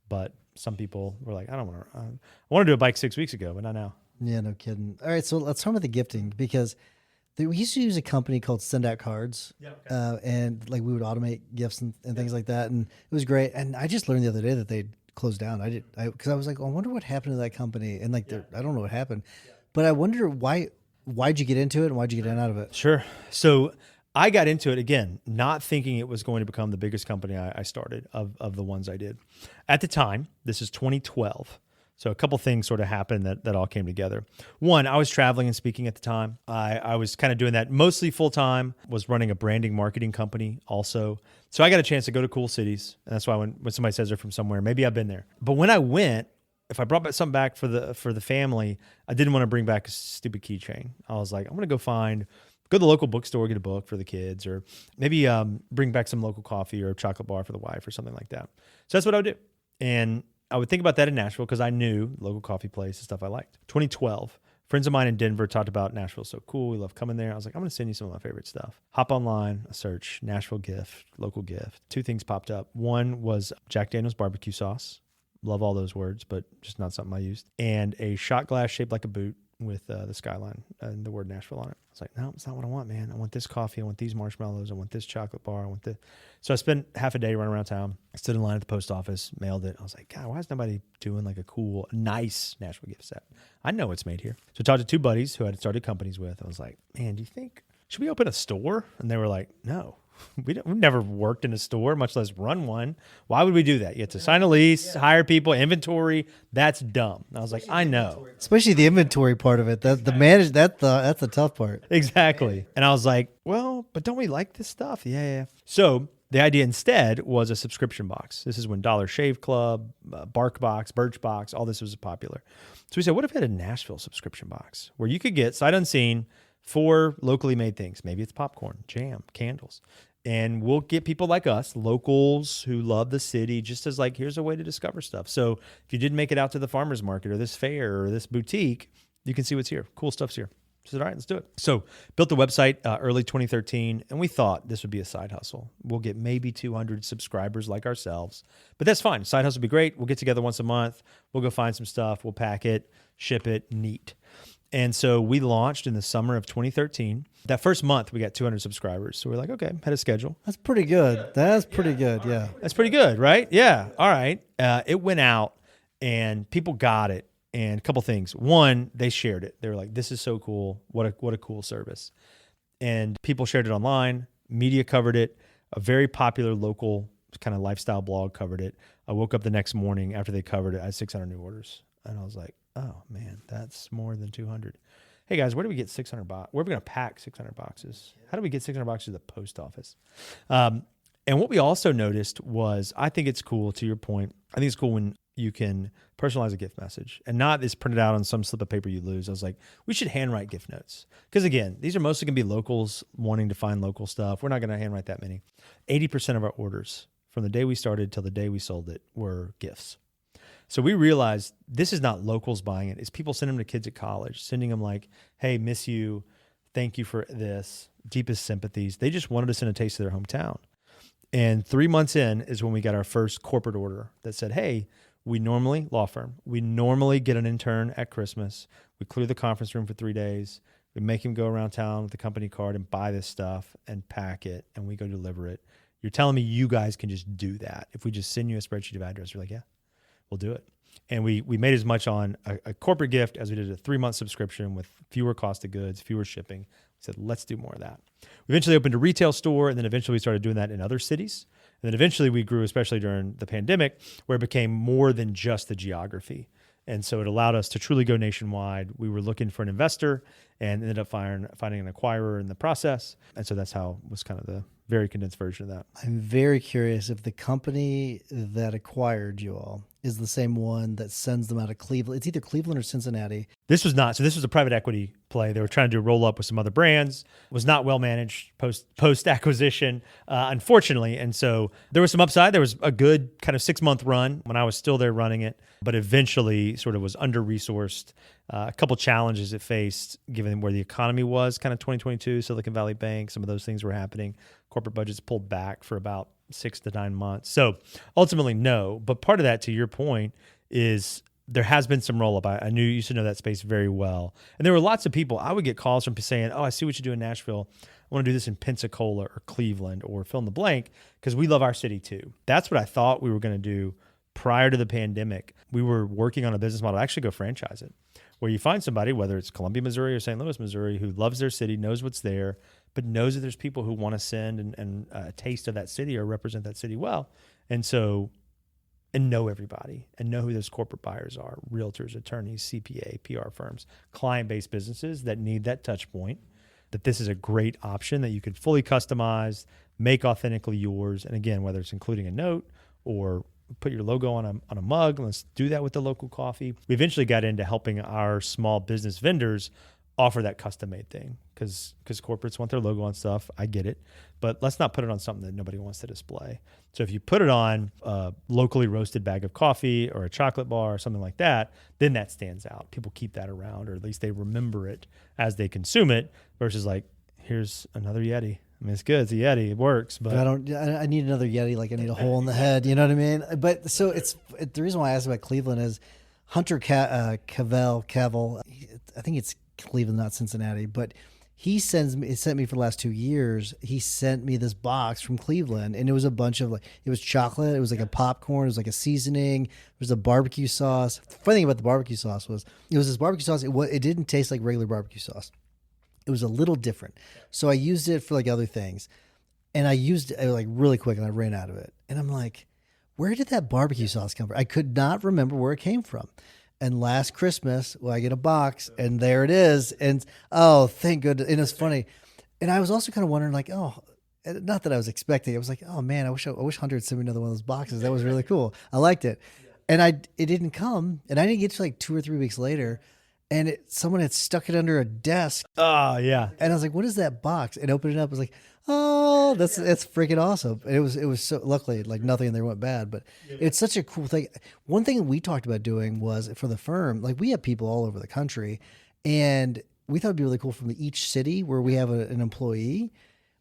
But some people were like, I want to do a bike 6 weeks ago, but not now. Yeah, no kidding. All right, so let's talk about the gifting, because we used to use a company called Send Out Cards. Yeah, okay. And like we would automate gifts and things like that. And it was great. And I just learned the other day that they closed down. Because I was like, I wonder what happened to that company. And like, I don't know what happened, but I wonder why'd you get into it and why'd you get out of it? Sure. So I got into it, again, not thinking it was going to become the biggest company I started of the ones I did. At the time, this is 2012. So a couple things sort of happened that all came together. One, I was traveling and speaking at the time. I was kind of doing that mostly full-time, was running a branding marketing company also. So I got a chance to go to cool cities. And that's why when somebody says they're from somewhere, maybe I've been there. But when I went, if I brought something back for the family, I didn't want to bring back a stupid keychain. I was like, I'm going to go to the local bookstore, get a book for the kids, or maybe bring back some local coffee or a chocolate bar for the wife or something like that. So that's what I would do. And I would think about that in Nashville because I knew local coffee place and stuff I liked. 2012, friends of mine in Denver talked about Nashville. So cool. We love coming there. I was like, I'm going to send you some of my favorite stuff. Hop online, a search, Nashville gift, local gift. Two things popped up. One was Jack Daniel's barbecue sauce. Love all those words, but just not something I used. And a shot glass shaped like a boot with the skyline and the word Nashville on it. I was like, no, it's not what I want, man. I want this coffee. I want these marshmallows. I want this chocolate bar. I want this. So I spent half a day running around town. I stood in line at the post office, mailed it. I was like, God, why is nobody doing like a cool, nice Nashville gift set? I know it's made here. So I talked to two buddies who I had started companies with. I was like, man, do you think, should we open a store? And they were like, no. We've never worked in a store, much less run one. Why would we do that? You have to sign a lease, hire people, inventory. That's dumb. And I was like, I know. Especially the inventory part of it. That's the tough part. Exactly. And I was like, well, but don't we like this stuff? Yeah. So the idea instead was a subscription box. This is when Dollar Shave Club, Bark Box, Birch Box, all this was popular. So we said, what if we had a Nashville subscription box where you could get sight unseen 4 locally made things? Maybe it's popcorn, jam, candles. And we'll get people like us, locals who love the city, just as like, here's a way to discover stuff. So if you didn't make it out to the farmer's market or this fair or this boutique, you can see what's here. Cool stuff's here. I said, all right, let's do it. So built the website early 2013, and we thought this would be a side hustle. We'll get maybe 200 subscribers like ourselves, but that's fine. Side hustle would be great. We'll get together once a month. We'll go find some stuff. We'll pack it, ship it, neat. And so we launched in the summer of 2013. That first month, we got 200 subscribers. So we're like, okay, had a schedule. That's pretty good. That's pretty good, yeah. That's pretty good, right? Yeah, all right. It went out, and people got it. And a couple things. One, they shared it. They were like, this is so cool. What a cool service. And people shared it online. Media covered it. A very popular local kind of lifestyle blog covered it. I woke up the next morning after they covered it. I had 600 new orders. And I was like, oh man, that's more than 200. Hey guys, where do we get 600 boxes? Where are we going to pack 600 boxes? How do we get 600 boxes to the post office? And what we also noticed was, I think it's cool, to your point, I think it's cool when you can personalize a gift message and not this printed out on some slip of paper you lose. I was like, we should handwrite gift notes. Because again, these are mostly going to be locals wanting to find local stuff. We're not going to handwrite that many. 80% of our orders from the day we started till the day we sold it were gifts. So we realized this is not locals buying it. It's people sending them to kids at college, sending them like, hey, miss you. Thank you for this. Deepest sympathies. They just wanted to send a taste of their hometown. And 3 months in is when we got our first corporate order that said, hey, we normally get an intern at Christmas. We clear the conference room for 3 days. We make him go around town with the company card and buy this stuff and pack it, and we go deliver it. You're telling me you guys can just do that? If we just send you a spreadsheet of address, you're like, yeah, we'll do it. And we made as much on a corporate gift as we did a 3-month subscription with fewer cost of goods, fewer shipping. We said, let's do more of that. We eventually opened a retail store, and then eventually we started doing that in other cities. And then eventually we grew, especially during the pandemic, where it became more than just the geography. And so it allowed us to truly go nationwide. We were looking for an investor and ended up finding an acquirer in the process. And so that's how was kind of the very condensed version of that. I'm very curious if the company that acquired you all is the same one that sends them out of Cleveland. It's either Cleveland or Cincinnati. This was not. So this was a private equity play. They were trying to do a roll up with some other brands. It was not well managed post acquisition, unfortunately. And so there was some upside. There was a good kind of 6-month run when I was still there running it, but eventually sort of was under resourced. A couple challenges it faced given where the economy was kind of 2022, Silicon Valley Bank, some of those things were happening. Corporate budgets pulled back for about 6 to 9 months. So ultimately, no. But part of that, to your point, is there has been some roll up. I knew you used to know that space very well. And there were lots of people. I would get calls from saying, oh, I see what you do in Nashville. I want to do this in Pensacola or Cleveland or fill in the blank because we love our city too. That's what I thought we were going to do prior to the pandemic. We were working on a business model to actually go franchise it, where you find somebody, whether it's Columbia, Missouri or St. Louis, Missouri, who loves their city, knows what's there, but knows that there's people who want to send and a taste of that city or represent that city well. And know everybody and know who those corporate buyers are, realtors, attorneys, CPA, PR firms, client-based businesses that need that touch point, that this is a great option that you could fully customize, make authentically yours. And again, whether it's including a note or put your logo on a mug, let's do that with the local coffee. We eventually got into helping our small business vendors offer that custom-made thing because corporates want their logo on stuff. I get it. But let's not put it on something that nobody wants to display. So if you put it on a locally roasted bag of coffee or a chocolate bar or something like that, then that stands out. People keep that around, or at least they remember it as they consume it versus like, here's another Yeti. I mean, it's good. It's a Yeti. It works. But I need another Yeti. Like I need a hole in the head. You know what I mean? But so the reason why I asked about Cleveland is Hunter Cavell. I think it's Cleveland, not Cincinnati, but he sent me for the last 2 years. He sent me this box from Cleveland, and it was a bunch of it was chocolate. It was like a popcorn. It was like a seasoning. There was a barbecue sauce. The funny thing about the barbecue sauce was it was this barbecue sauce. It didn't taste like regular barbecue sauce. It was a little different. So I used it for like other things, and I used it like really quick, and I ran out of it. And I'm like, where did that barbecue sauce come from? I could not remember where it came from. And last Christmas, I get a box, and there it is. And oh, thank goodness. And it's funny. And I was also kind of wondering, like, oh, not that I was expecting. I was like, oh man, I wish Hunter had sent me another one of those boxes. That was really cool. I liked it. And it didn't come. And I didn't get to like 2 or 3 weeks later. And someone had stuck it under a desk. Oh, yeah. And I was like, what is that box? And opened it up. I was like, oh, that's freaking awesome. And it was so, luckily, like nothing in there went bad, but it's such a cool thing. One thing we talked about doing was for the firm, like we have people all over the country, and we thought it'd be really cool from each city where we have an employee.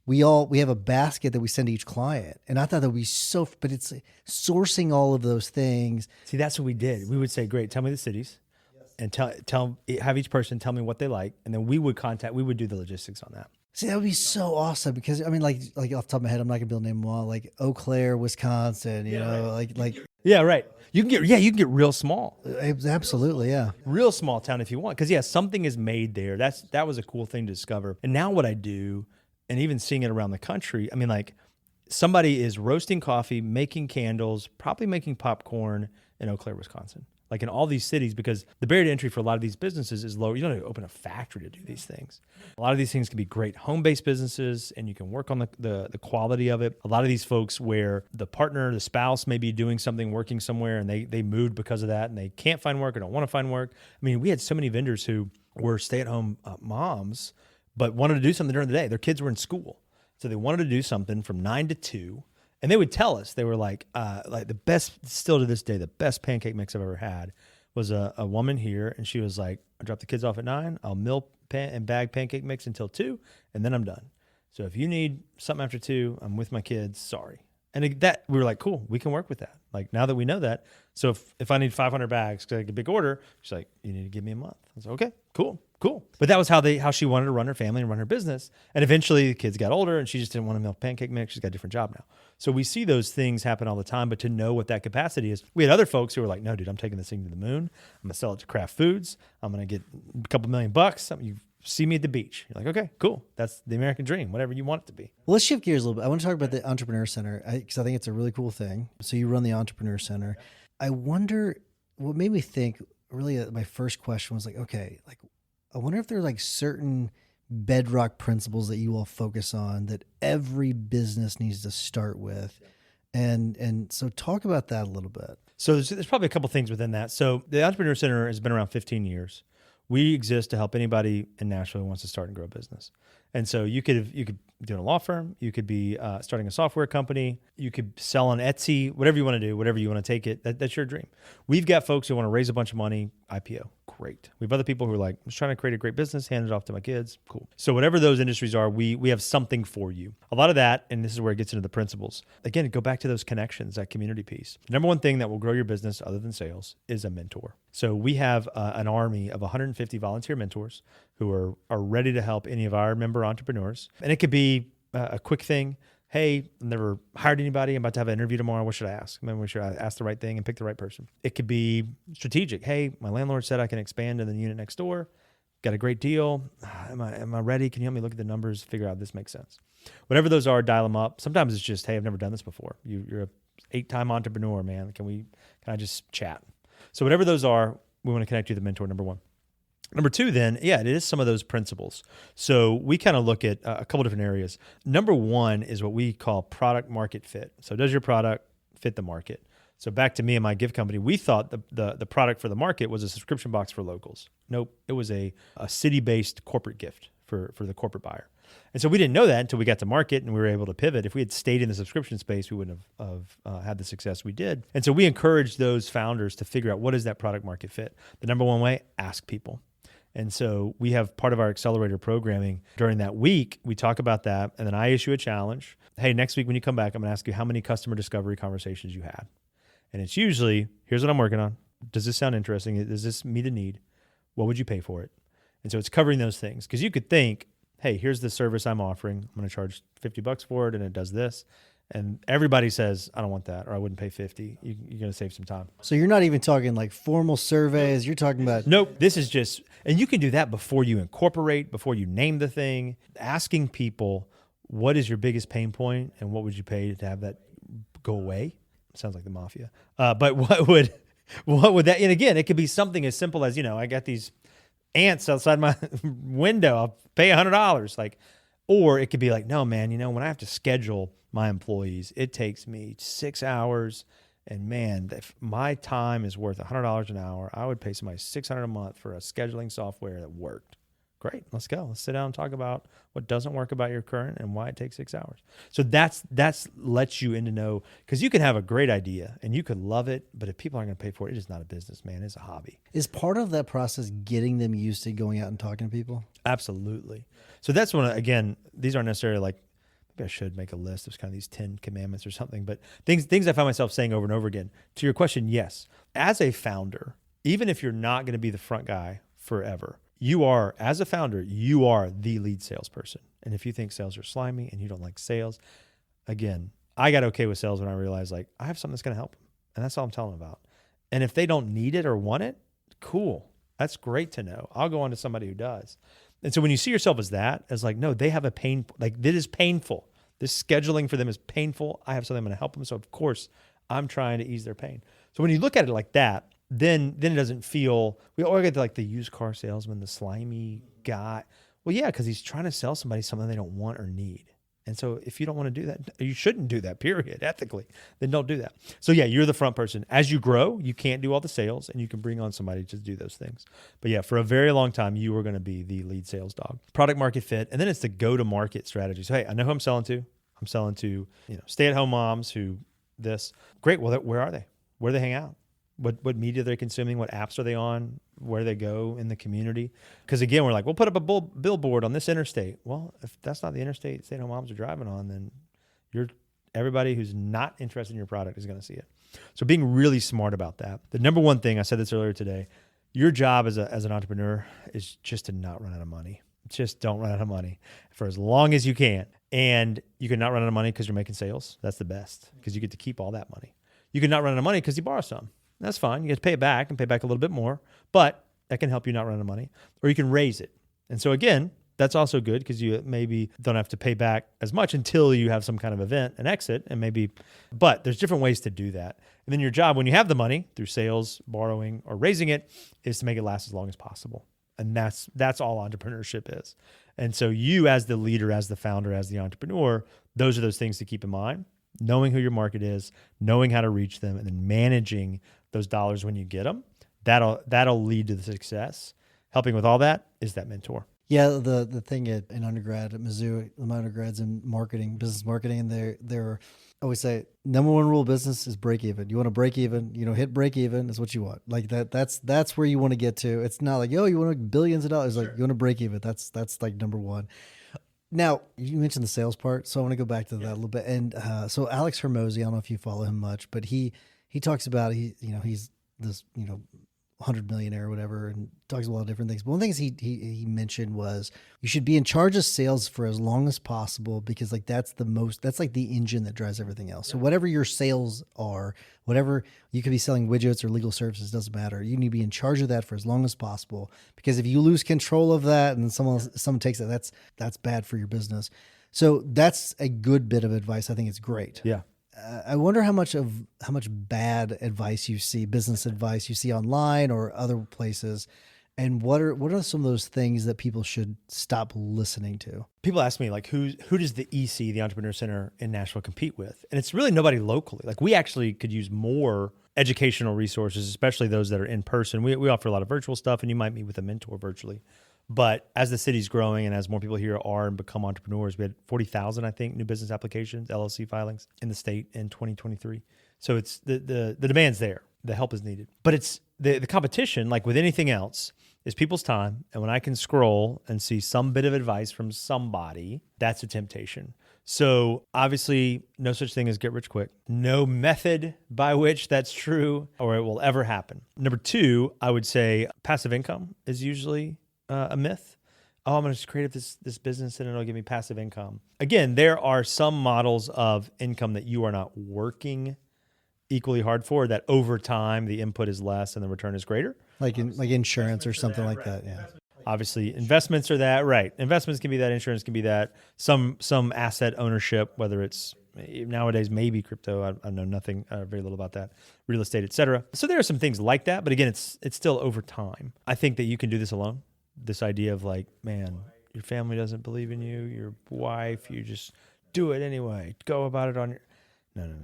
We have a basket that we send to each client. And I thought that would be but it's sourcing all of those things. See, that's what we did. We would say, great, tell me the cities. And have each person tell me what they like, and then we would do the logistics on that. See, that would be so awesome because I mean, like off the top of my head, I'm not gonna be able to name them all. Like Eau Claire, Wisconsin, you know, like yeah, right. You can get real small. Absolutely, yeah. Real small town if you want, because something is made there. That was a cool thing to discover. And now what I do, and even seeing it around the country, I mean, like somebody is roasting coffee, making candles, probably making popcorn in Eau Claire, Wisconsin. Like in all these cities, because the barrier to entry for a lot of these businesses is low. You don't have to open a factory to do these things. A lot of these things can be great home-based businesses, and you can work on the quality of it. A lot of these folks where the partner, the spouse may be doing something, working somewhere, and they moved because of that, and they can't find work or don't want to find work. I mean, we had so many vendors who were stay-at-home moms, but wanted to do something during the day. Their kids were in school. So they wanted to do something from 9 to 2. And they would tell us, they were like the best, still to this day, the best pancake mix I've ever had was a woman here. And she was like, I drop the kids off at 9. I'll mill and bag pancake mix until 2, and then I'm done. So if you need something after 2, I'm with my kids. Sorry. And that we were like, cool, we can work with that. Like now that we know that. So if I need 500 bags, because I get a big order, she's like, you need to give me a month. I was like, okay, cool. But that was how she wanted to run her family and run her business. And eventually the kids got older and she just didn't want to milk pancake mix. She's got a different job now. So we see those things happen all the time, but to know what that capacity is, we had other folks who were like, no, dude, I'm taking this thing to the moon. I'm going to sell it to Kraft Foods. I'm going to get a couple $1,000,000. You see me at the beach. You're like, okay, cool. That's the American dream, whatever you want it to be. Well, let's shift gears a little bit. I want to talk about the Entrepreneur Center because I think it's a really cool thing. So you run the Entrepreneur Center. I wonder what made me think, really, my first question was like, okay, like, I wonder if there are like certain bedrock principles that you all focus on that every business needs to start with. And so talk about that a little bit. So there's probably a couple things within that. So the Entrepreneur Center has been around 15 years. We exist to help anybody in Nashville who wants to start and grow a business. And so you could do a law firm, you could be starting a software company, you could sell on Etsy, whatever you want to do, whatever you want to take it, that's your dream. We've got folks who want to raise a bunch of money, IPO, great. We have other people who are like, I'm just trying to create a great business, hand it off to my kids, cool. So whatever those industries are, we have something for you. A lot of that, and this is where it gets into the principles. Again, go back to those connections, that community piece. The number one thing that will grow your business other than sales is a mentor. So we have an army of 150 volunteer mentors who are ready to help any of our member entrepreneurs. And it could be a quick thing. Hey, I've never hired anybody. I'm about to have an interview tomorrow. What should I ask? Maybe we should ask the right thing and pick the right person. It could be strategic. Hey, my landlord said I can expand in the unit next door. Got a great deal. Am I ready? Can you help me look at the numbers, figure out if this makes sense? Whatever those are, dial them up. Sometimes it's just, hey, I've never done this before. You're a 8-time entrepreneur, man. Can I just chat? So whatever those are, we want to connect you to the mentor, number one. Number two, then, it is some of those principles. So we kind of look at a couple different areas. Number one is what we call product market fit. So does your product fit the market? So back to me and my gift company, we thought the product for the market was a subscription box for locals. Nope, it was a city-based corporate gift for the corporate buyer. And so we didn't know that until we got to market and we were able to pivot. If we had stayed in the subscription space, we wouldn't have had the success we did. And so we encourage those founders to figure out what is that product market fit. The number one way, ask people. And so we have part of our accelerator programming during that week. We talk about that. And then I issue a challenge. Hey, next week when you come back, I'm going to ask you how many customer discovery conversations you had. And it's usually, here's what I'm working on. Does this sound interesting? Does this meet a need? What would you pay for it? And so it's covering those things. Because you could think, hey, here's the service I'm offering. I'm going to charge $50 for it and it does this. And everybody says, I don't want that, or I wouldn't pay $50. You're going to save some time. So you're not even talking like formal surveys. You're talking about... Nope. This is just, and you can do that before you incorporate, before you name the thing, asking people, what is your biggest pain point and what would you pay to have that go away? Sounds like the mafia. But what would that, and again, it could be something as simple as, I got these ants outside my window. I'll pay $100. Or it could be like, no, man, when I have to schedule my employees, it takes me 6 hours. And man, if my time is worth $100 an hour, I would pay somebody $600 a month for a scheduling software that worked. Great, let's go. Let's sit down and talk about what doesn't work about your current and why it takes 6 hours. So that's lets you in to know, because you can have a great idea and you could love it, but if people aren't going to pay for it, it is not a business, man. It's a hobby. Is part of that process getting them used to going out and talking to people? Absolutely. So that's when, again, these aren't necessarily like, maybe I should make a list of kind of these 10 commandments or something, but things I find myself saying over and over again. To your question, yes. As a founder, even if you're not going to be the front guy forever, you are, as a founder, you are the lead salesperson. And if you think sales are slimy and you don't like sales, again, I got okay with sales when I realized I have something that's going to help them. And that's all I'm telling them about. And if they don't need it or want it, cool. That's great to know. I'll go on to somebody who does. And so when you see yourself as that, as no, they have a pain, that is painful. This scheduling for them is painful. I have something I'm going to help them. So of course I'm trying to ease their pain. So when you look at it like that, then it doesn't feel, we all get to like the used car salesman, the slimy guy. Well, yeah, because he's trying to sell somebody something they don't want or need. And so if you don't want to do that, you shouldn't do that, period, ethically, then don't do that. So yeah, you're the front person. As you grow, you can't do all the sales and you can bring on somebody to do those things. But yeah, for a very long time, you were going to be the lead sales dog. Product market fit. And then it's the go-to-market strategy. So hey, I know who I'm selling to. I'm selling to, stay-at-home moms who this. Great. Well, where are they? Where do they hang out? What media they're consuming? What apps are they on? Where they go in the community? Because again, we're like, we'll put up a billboard on this interstate. Well, if that's not the interstate stay-at-home moms are driving on, then everybody who's not interested in your product is going to see it. So being really smart about that. The number one thing, I said this earlier today, your job as an entrepreneur is just to not run out of money. Just don't run out of money for as long as you can. And you can not run out of money because you're making sales. That's the best because you get to keep all that money. You can not run out of money because you borrow some. That's fine. You get to pay it back and pay back a little bit more, but that can help you not run out of money. Or you can raise it. And so again, that's also good because you maybe don't have to pay back as much until you have some kind of event, an exit, but there's different ways to do that. And then your job when you have the money through sales, borrowing, or raising it is to make it last as long as possible. And that's all entrepreneurship is. And so you as the leader, as the founder, as the entrepreneur, those are those things to keep in mind. Knowing who your market is, knowing how to reach them, and then managing those dollars when you get them, that'll lead to the success. Helping with all that is that mentor. Yeah, the thing in undergrad at Mizzou, my undergrads in marketing, business marketing, and they're always say number one rule of business is break even. You want to break even, hit break even is what you want. Like that's where you want to get to. It's not like, you want to make billions of dollars. Sure. Like you want to break even. That's like number one. Now, you mentioned the sales part, so I want to go back to that a little bit. And so Alex Hermosi, I don't know if you follow him much, but he talks about he's this 100 millionaire or whatever, and talks about a lot of different things. But one of the things he mentioned was you should be in charge of sales for as long as possible because that's like the engine that drives everything else. Yeah. So whatever your sales are, whatever you could be selling widgets or legal services, doesn't matter. You need to be in charge of that for as long as possible because if you lose control of that and someone takes it, that's bad for your business. So that's a good bit of advice. I think it's great. Yeah. I wonder how much bad advice you see, business advice you see online or other places, and what are some of those things that people should stop listening to? People ask me like, who does the EC, the Entrepreneur Center in Nashville, compete with? And it's really nobody locally. Like we actually could use more educational resources, especially those that are in person. We offer a lot of virtual stuff, and you might meet with a mentor virtually. But as the city's growing and as more people here are and become entrepreneurs, we had 40,000, I think, new business applications, LLC filings in the state in 2023. So it's the demand's there. The help is needed. But it's the competition, like with anything else, is people's time. And when I can scroll and see some bit of advice from somebody, that's a temptation. So obviously, no such thing as get rich quick. No method by which that's true or it will ever happen. Number two, I would say passive income is usually a myth. Oh, I'm going to just create this business and it'll give me passive income. Again, there are some models of income that you are not working equally hard for, that over time the input is less and the return is greater. Like insurance or something like that. Yeah. Obviously, investments are that, right? Investments can be that, insurance can be that. Some asset ownership, whether it's nowadays maybe crypto, I know nothing, very little about that, real estate, et cetera. So there are some things like that, but again, it's still over time. I think that you can do this alone. This idea of like, man, your family doesn't believe in you, your wife, you just do it anyway. Go about it on your... No.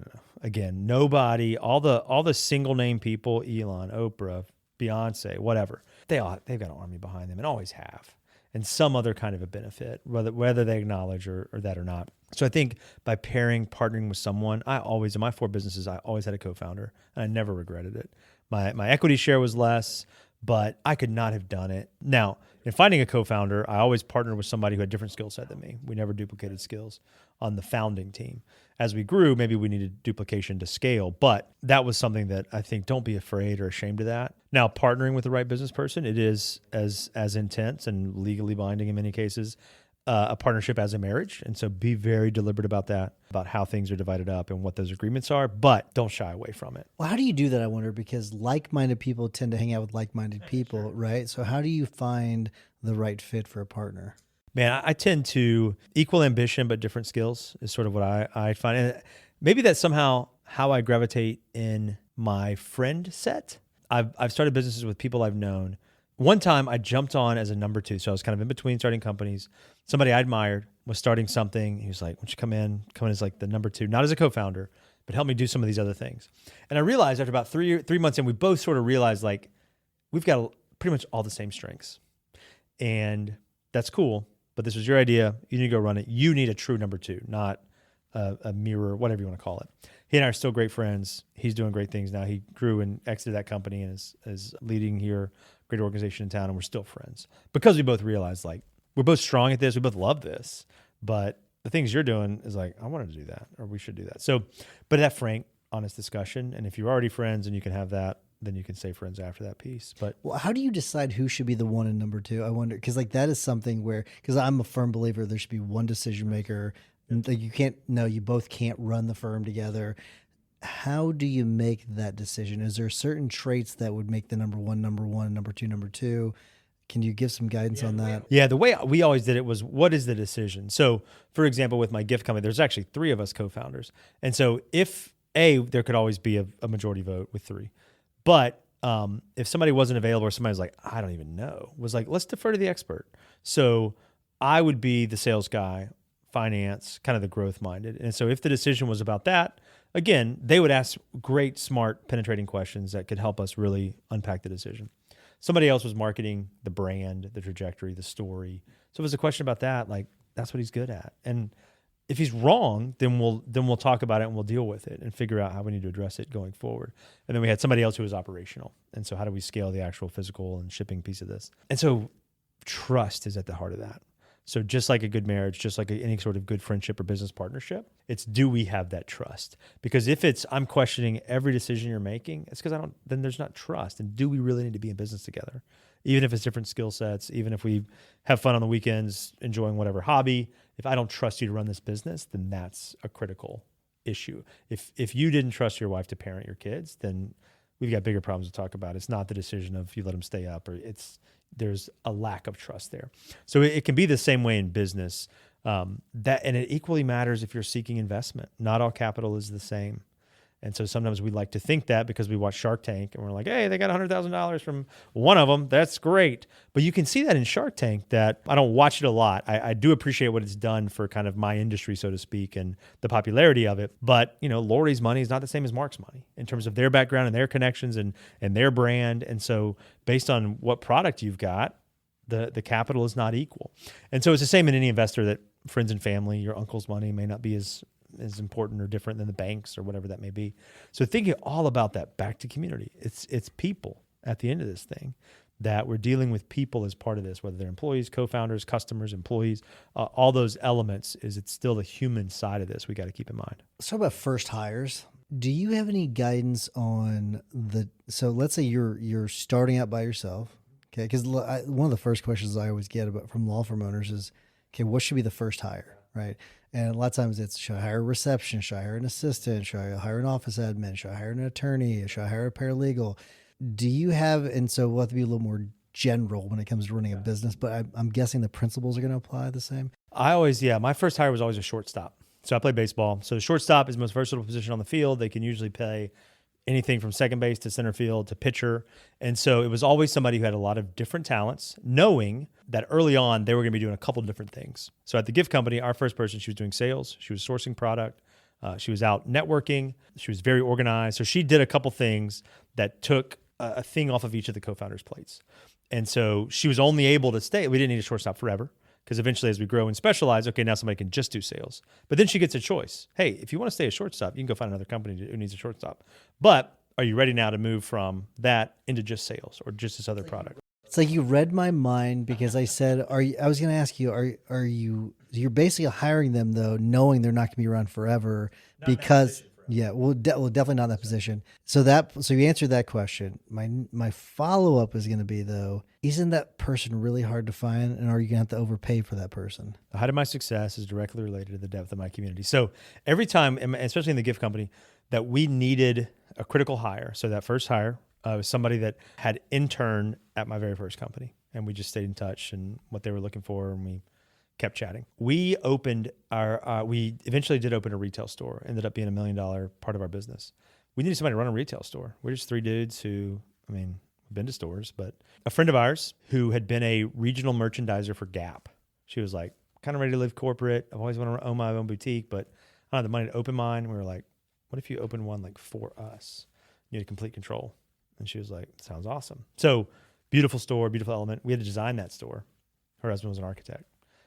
Again, nobody, all the single name people, Elon, Oprah, Beyonce, whatever, they've got an army behind them and always have, and some other kind of a benefit, whether they acknowledge or that or not. So I think by partnering with someone, in my 4 businesses, I always had a co-founder and I never regretted it. My equity share was less, but I could not have done it. Now, in finding a co-founder, I always partnered with somebody who had a different skill set than me. We never duplicated skills on the founding team. As we grew, maybe we needed duplication to scale, but that was something that I think don't be afraid or ashamed of that. Now, partnering with the right business person, it is as intense and legally binding in many cases, a partnership as a marriage. And so be very deliberate about that, about how things are divided up and what those agreements are, but don't shy away from it. Well, how do you do that, I wonder? Because like-minded people tend to hang out with like-minded people, right? So how do you find the right fit for a partner? Man, I tend to equal ambition, but different skills is sort of what I find. And maybe that's somehow how I gravitate in my friend set. I've started businesses with people I've known. One time I jumped on as a number two. So I was kind of in between starting companies. Somebody I admired was starting something. He was like, why don't you come in as like the number two, not as a co-founder, but help me do some of these other things. And I realized after about three months in, we both sort of realized like, we've got pretty much all the same strengths. And that's cool, but this was your idea. You need to go run it. You need a true number two, not a mirror, whatever you want to call it. He and I are still great friends. He's doing great things now. He grew and exited that company and is leading here, great organization in town, and we're still friends because we both realized like we're both strong at this. We both love this, but the things you're doing is like, I wanted to do that, or we should do that. So, but that frank, honest discussion. And if you're already friends and you can have that, then you can say friends after that piece. But well, how do you decide who should be the one and number two? I wonder, because like that is something where, because I'm a firm believer there should be one decision maker. Like you both can't run the firm together. How do you make that decision? Is there certain traits that would make the number one, number two? Can you give some guidance on that? Yeah, the way we always did it was, what is the decision? So, for example, with my gift company, there's actually 3 of us co-founders. And so if there could always be a majority vote with 3. But if somebody wasn't available or somebody was like, I don't even know, was like, let's defer to the expert. So I would be the sales guy, finance, kind of the growth minded. And so if the decision was about that, again, they would ask great, smart, penetrating questions that could help us really unpack the decision. Somebody else was marketing the brand, the trajectory, the story. So if it was a question about that, like that's what he's good at. And if he's wrong, then we'll talk about it and we'll deal with it and figure out how we need to address it going forward. And then we had somebody else who was operational. And so how do we scale the actual physical and shipping piece of this? And so trust is at the heart of that. So just like a good marriage, just like any sort of good friendship or business partnership, it's do we have that trust? Because if it's I'm questioning every decision you're making, it's because then there's not trust. And do we really need to be in business together? Even if it's different skill sets, even if we have fun on the weekends, enjoying whatever hobby, if I don't trust you to run this business, then that's a critical issue. If you didn't trust your wife to parent your kids, then we've got bigger problems to talk about. It's not the decision of you let them stay up, or there's a lack of trust there. So it can be the same way in business. And it equally matters if you're seeking investment. Not all capital is the same. And so sometimes we like to think that because we watch Shark Tank and we're like, hey, they got $100,000 from one of them. That's great. But you can see that in Shark Tank that I don't watch it a lot. I do appreciate what it's done for kind of my industry, so to speak, and the popularity of it. But, Lori's money is not the same as Mark's money in terms of their background and their connections and their brand. And so based on what product you've got, the capital is not equal. And so it's the same in any investor that friends and family, your uncle's money may not be as important or different than the banks or whatever that may be. So thinking all about that back to community, it's people at the end of this thing, that we're dealing with people as part of this, whether they're employees, co-founders, customers, employees, all those elements. It's still the human side of this we got to keep in mind. Let's talk about first hires. Do you have any guidance on so let's say you're starting out by yourself. Okay. Because one of the first questions I always get from law firm owners is, okay, what should be the first hire? Right. And a lot of times it's, should I hire a receptionist? Should I hire an assistant? Should I hire an office admin? Should I hire an attorney? Should I hire a paralegal? Do you have, and so we'll have to be a little more general when it comes to running a business, but I'm guessing the principles are going to apply the same. My first hire was always a shortstop. So I play baseball. So the shortstop is the most versatile position on the field. They can usually play anything from second base to center field to pitcher. And so it was always somebody who had a lot of different talents, knowing that early on they were going to be doing a couple of different things. So at the gift company, our first person, she was doing sales. She was sourcing product. She was out networking. She was very organized. So she did a couple things that took a thing off of each of the co-founders' plates. And so she was only able to stay. We didn't need a shortstop forever, because eventually as we grow and specialize, okay, now somebody can just do sales. But then she gets a choice. Hey, if you want to stay a shortstop, you can go find another company who needs a shortstop. But are you ready now to move from that into just sales or just this other product? It's like you read my mind, because I said, I was going to ask you, you're basically hiring them though, knowing they're not going to be around forever, because definitely not in that position. So you answered that question. My follow-up is going to be though, isn't that person really hard to find, and are you going to have to overpay for that person? The height of my success is directly related to the depth of my community. So every time, especially in the gift company, that we needed a critical hire. So that first hire was somebody that had interned at my very first company, and we just stayed in touch and what they were looking for, and we kept chatting. We eventually did open a retail store, ended up being $1 million part of our business. We needed somebody to run a retail store. We're just three dudes who, we've been to stores, but a friend of ours who had been a regional merchandiser for Gap, she was like, kind of ready to live corporate. I've always wanted to own my own boutique, but I don't have the money to open mine. And we were like, what if you open one like for us? You had complete control. And she was like, sounds awesome. So beautiful store, beautiful element. We had to design that store. Her husband was an architect.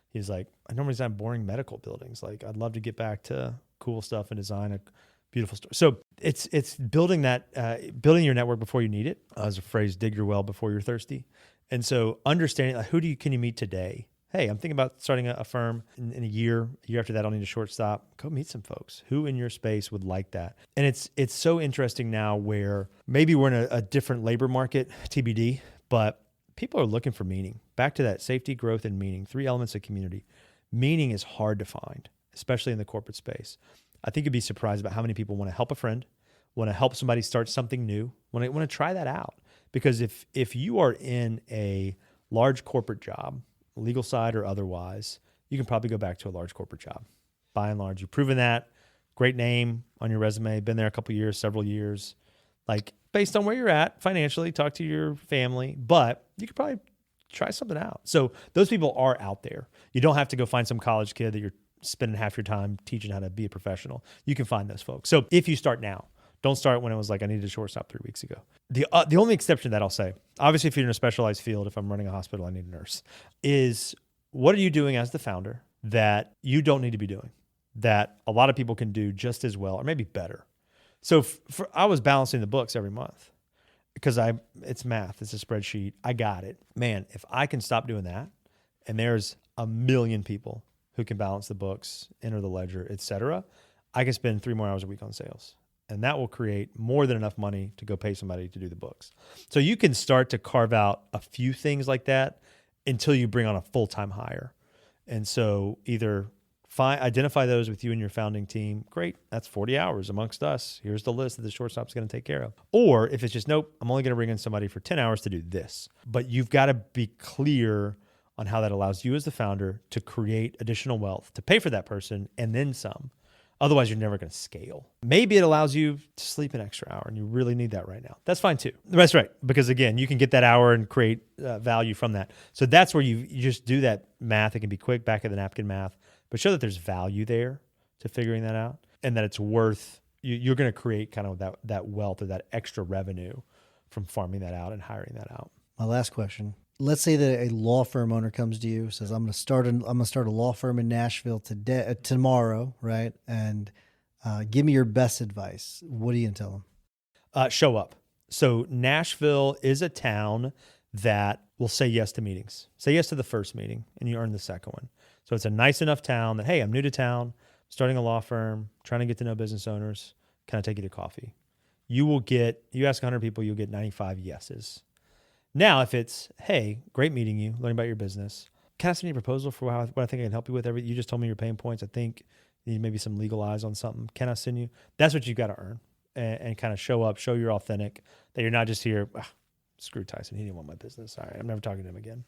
He's like, I normally design boring medical buildings. Like, I'd love to get back to cool stuff and design a beautiful store. So it's building that, building your network before you need it. As a phrase, dig your well before you're thirsty. And so understanding, like, can you meet today? Hey, I'm thinking about starting a firm in a year after that, I'll need a shortstop. Go meet some folks who in your space would like that. And it's so interesting now where maybe we're in a different labor market, TBD, but people are looking for meaning. Back to that safety, growth, and meaning, 3 elements of community. Meaning is hard to find, especially in the corporate space. I think you'd be surprised about how many people want to help a friend, want to help somebody start something new, want to try that out. Because if you are in a large corporate job, legal side or otherwise, you can probably go back to a large corporate job. By and large, you've proven that. Great name on your resume, been there a couple years, several years. Like, based on where you're at financially, talk to your family, but you could probably try something out. So those people are out there. You don't have to go find some college kid that you're spending half your time teaching how to be a professional. You can find those folks. So if you start now, don't start when it was like, I needed a shortstop 3 weeks ago. The only exception that I'll say, obviously, if you're in a specialized field, if I'm running a hospital, I need a nurse, is what are you doing as the founder that you don't need to be doing, that a lot of people can do just as well or maybe better? So I was balancing the books every month because it's math, it's a spreadsheet. I got it. Man, if I can stop doing that, and there's 1 million people who can balance the books, enter the ledger, et cetera, I can spend 3 more hours a week on sales. And that will create more than enough money to go pay somebody to do the books. So you can start to carve out a few things like that until you bring on a full-time hire. And so either identify those with you and your founding team. Great, that's 40 hours amongst us. Here's the list that the shortstop's going to take care of. Or if it's just, nope, I'm only going to bring in somebody for 10 hours to do this. But you've got to be clear on how that allows you as the founder to create additional wealth, to pay for that person and then some. Otherwise, you're never going to scale. Maybe it allows you to sleep an extra hour, and you really need that right now. That's fine too. That's right, because again, you can get that hour and create value from that. So that's where you just do that math. It can be quick, back of the napkin math, but show that there's value there to figuring that out, and that it's worth. You're going to create kind of that wealth or that extra revenue from farming that out and hiring that out. My last question. Let's say that a law firm owner comes to you, says, I'm going to start a law firm in Nashville tomorrow, right? And give me your best advice. What are you going to tell them? Show up. So Nashville is a town that will say yes to meetings. Say yes to the first meeting, and you earn the second one. So it's a nice enough town that, hey, I'm new to town, starting a law firm, trying to get to know business owners. Can I take you to coffee? You ask 100 people, you'll get 95 yeses. Now, if it's, hey, great meeting you, learning about your business. Can I send you a proposal for what I think I can help you with? You just told me your pain points. I think you need maybe some legal eyes on something. Can I send you? That's what you've got to earn and kind of show up, show you're authentic, that you're not just here, screw Tyson, he didn't want my business. All right, I'm never talking to him again.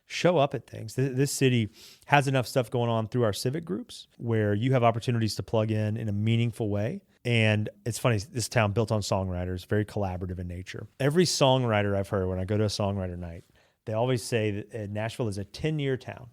Show up at things. This city has enough stuff going on through our civic groups where you have opportunities to plug in a meaningful way. And it's funny, this town built on songwriters, very collaborative in nature. Every songwriter I've heard when I go to a songwriter night, they always say that Nashville is a 10-year town.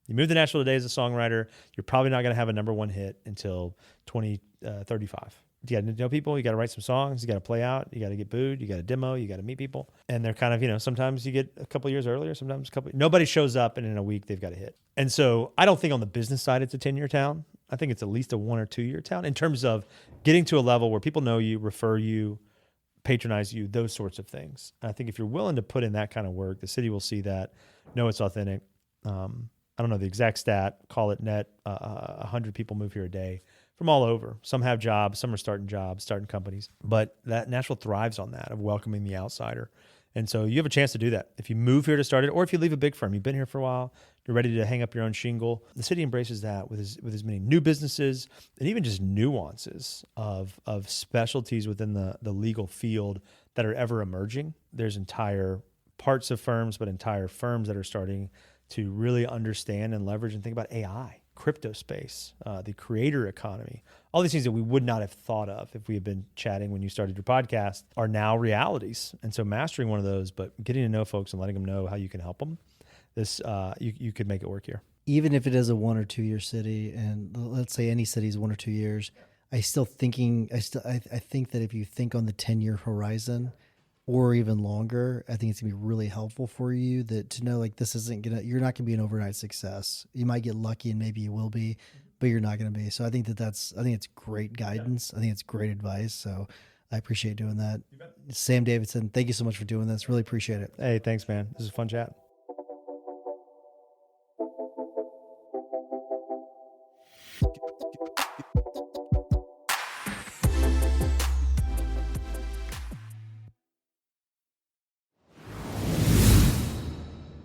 You move to Nashville today as a songwriter, you're probably not going to have a number one hit until 2035. You got to know people, you got to write some songs, you got to play out, you got to get booed, you got to demo, you got to meet people. And they're kind of, sometimes you get a couple years earlier, sometimes nobody shows up and in a week they've got a hit. And so I don't think on the business side it's a 10-year town. I think it's at least a 1 or 2 year town in terms of getting to a level where people know you, refer you, patronize you, those sorts of things. And I think if you're willing to put in that kind of work, the city will see that, know it's authentic. I don't know the exact stat, call it net, 100 people move here a day from all over. Some have jobs, some are starting companies, but that Nashville thrives on that, of welcoming the outsider. And so you have a chance to do that. If you move here to start it, or if you leave a big firm, you've been here for a while, you're ready to hang up your own shingle. The city embraces that with as many new businesses and even just nuances of specialties within the legal field that are ever emerging. There's entire parts of firms, but entire firms that are starting to really understand and leverage and think about AI, crypto space, the creator economy. All these things that we would not have thought of if we had been chatting when you started your podcast are now realities. And so mastering one of those, but getting to know folks and letting them know how you can help them, you could make it work here. Even if it is a 1 or 2 year city, and let's say any city is 1 or 2 years, I think that if you think on the 10-year horizon or even longer, I think it's gonna be really helpful for you to know like you're not gonna be an overnight success. You might get lucky and maybe you will be, but you're not gonna be. So I think it's great guidance. I think it's great advice. So I appreciate doing that. Sam Davidson, thank you so much for doing this. Really appreciate it. Hey, thanks, man. This is a fun chat.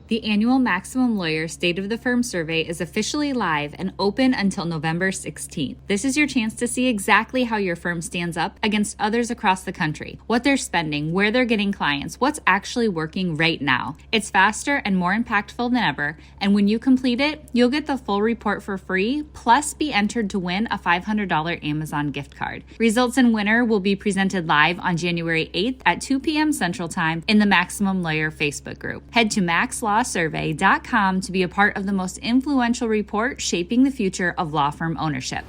The annual Maximum Lawyer State of the Firm survey is officially live and open until November 16th. This is your chance to see exactly how your firm stands up against others across the country, what they're spending, where they're getting clients, what's actually working right now. It's faster and more impactful than ever, and when you complete it, you'll get the full report for free, plus be entered to win a $500 Amazon gift card. Results and winner will be presented live on January 8th at 2 p.m. Central Time in the Maximum Lawyer Facebook group. Head to maxlawsurvey.com to be a part of the most influential report shaping the future of law firm ownership.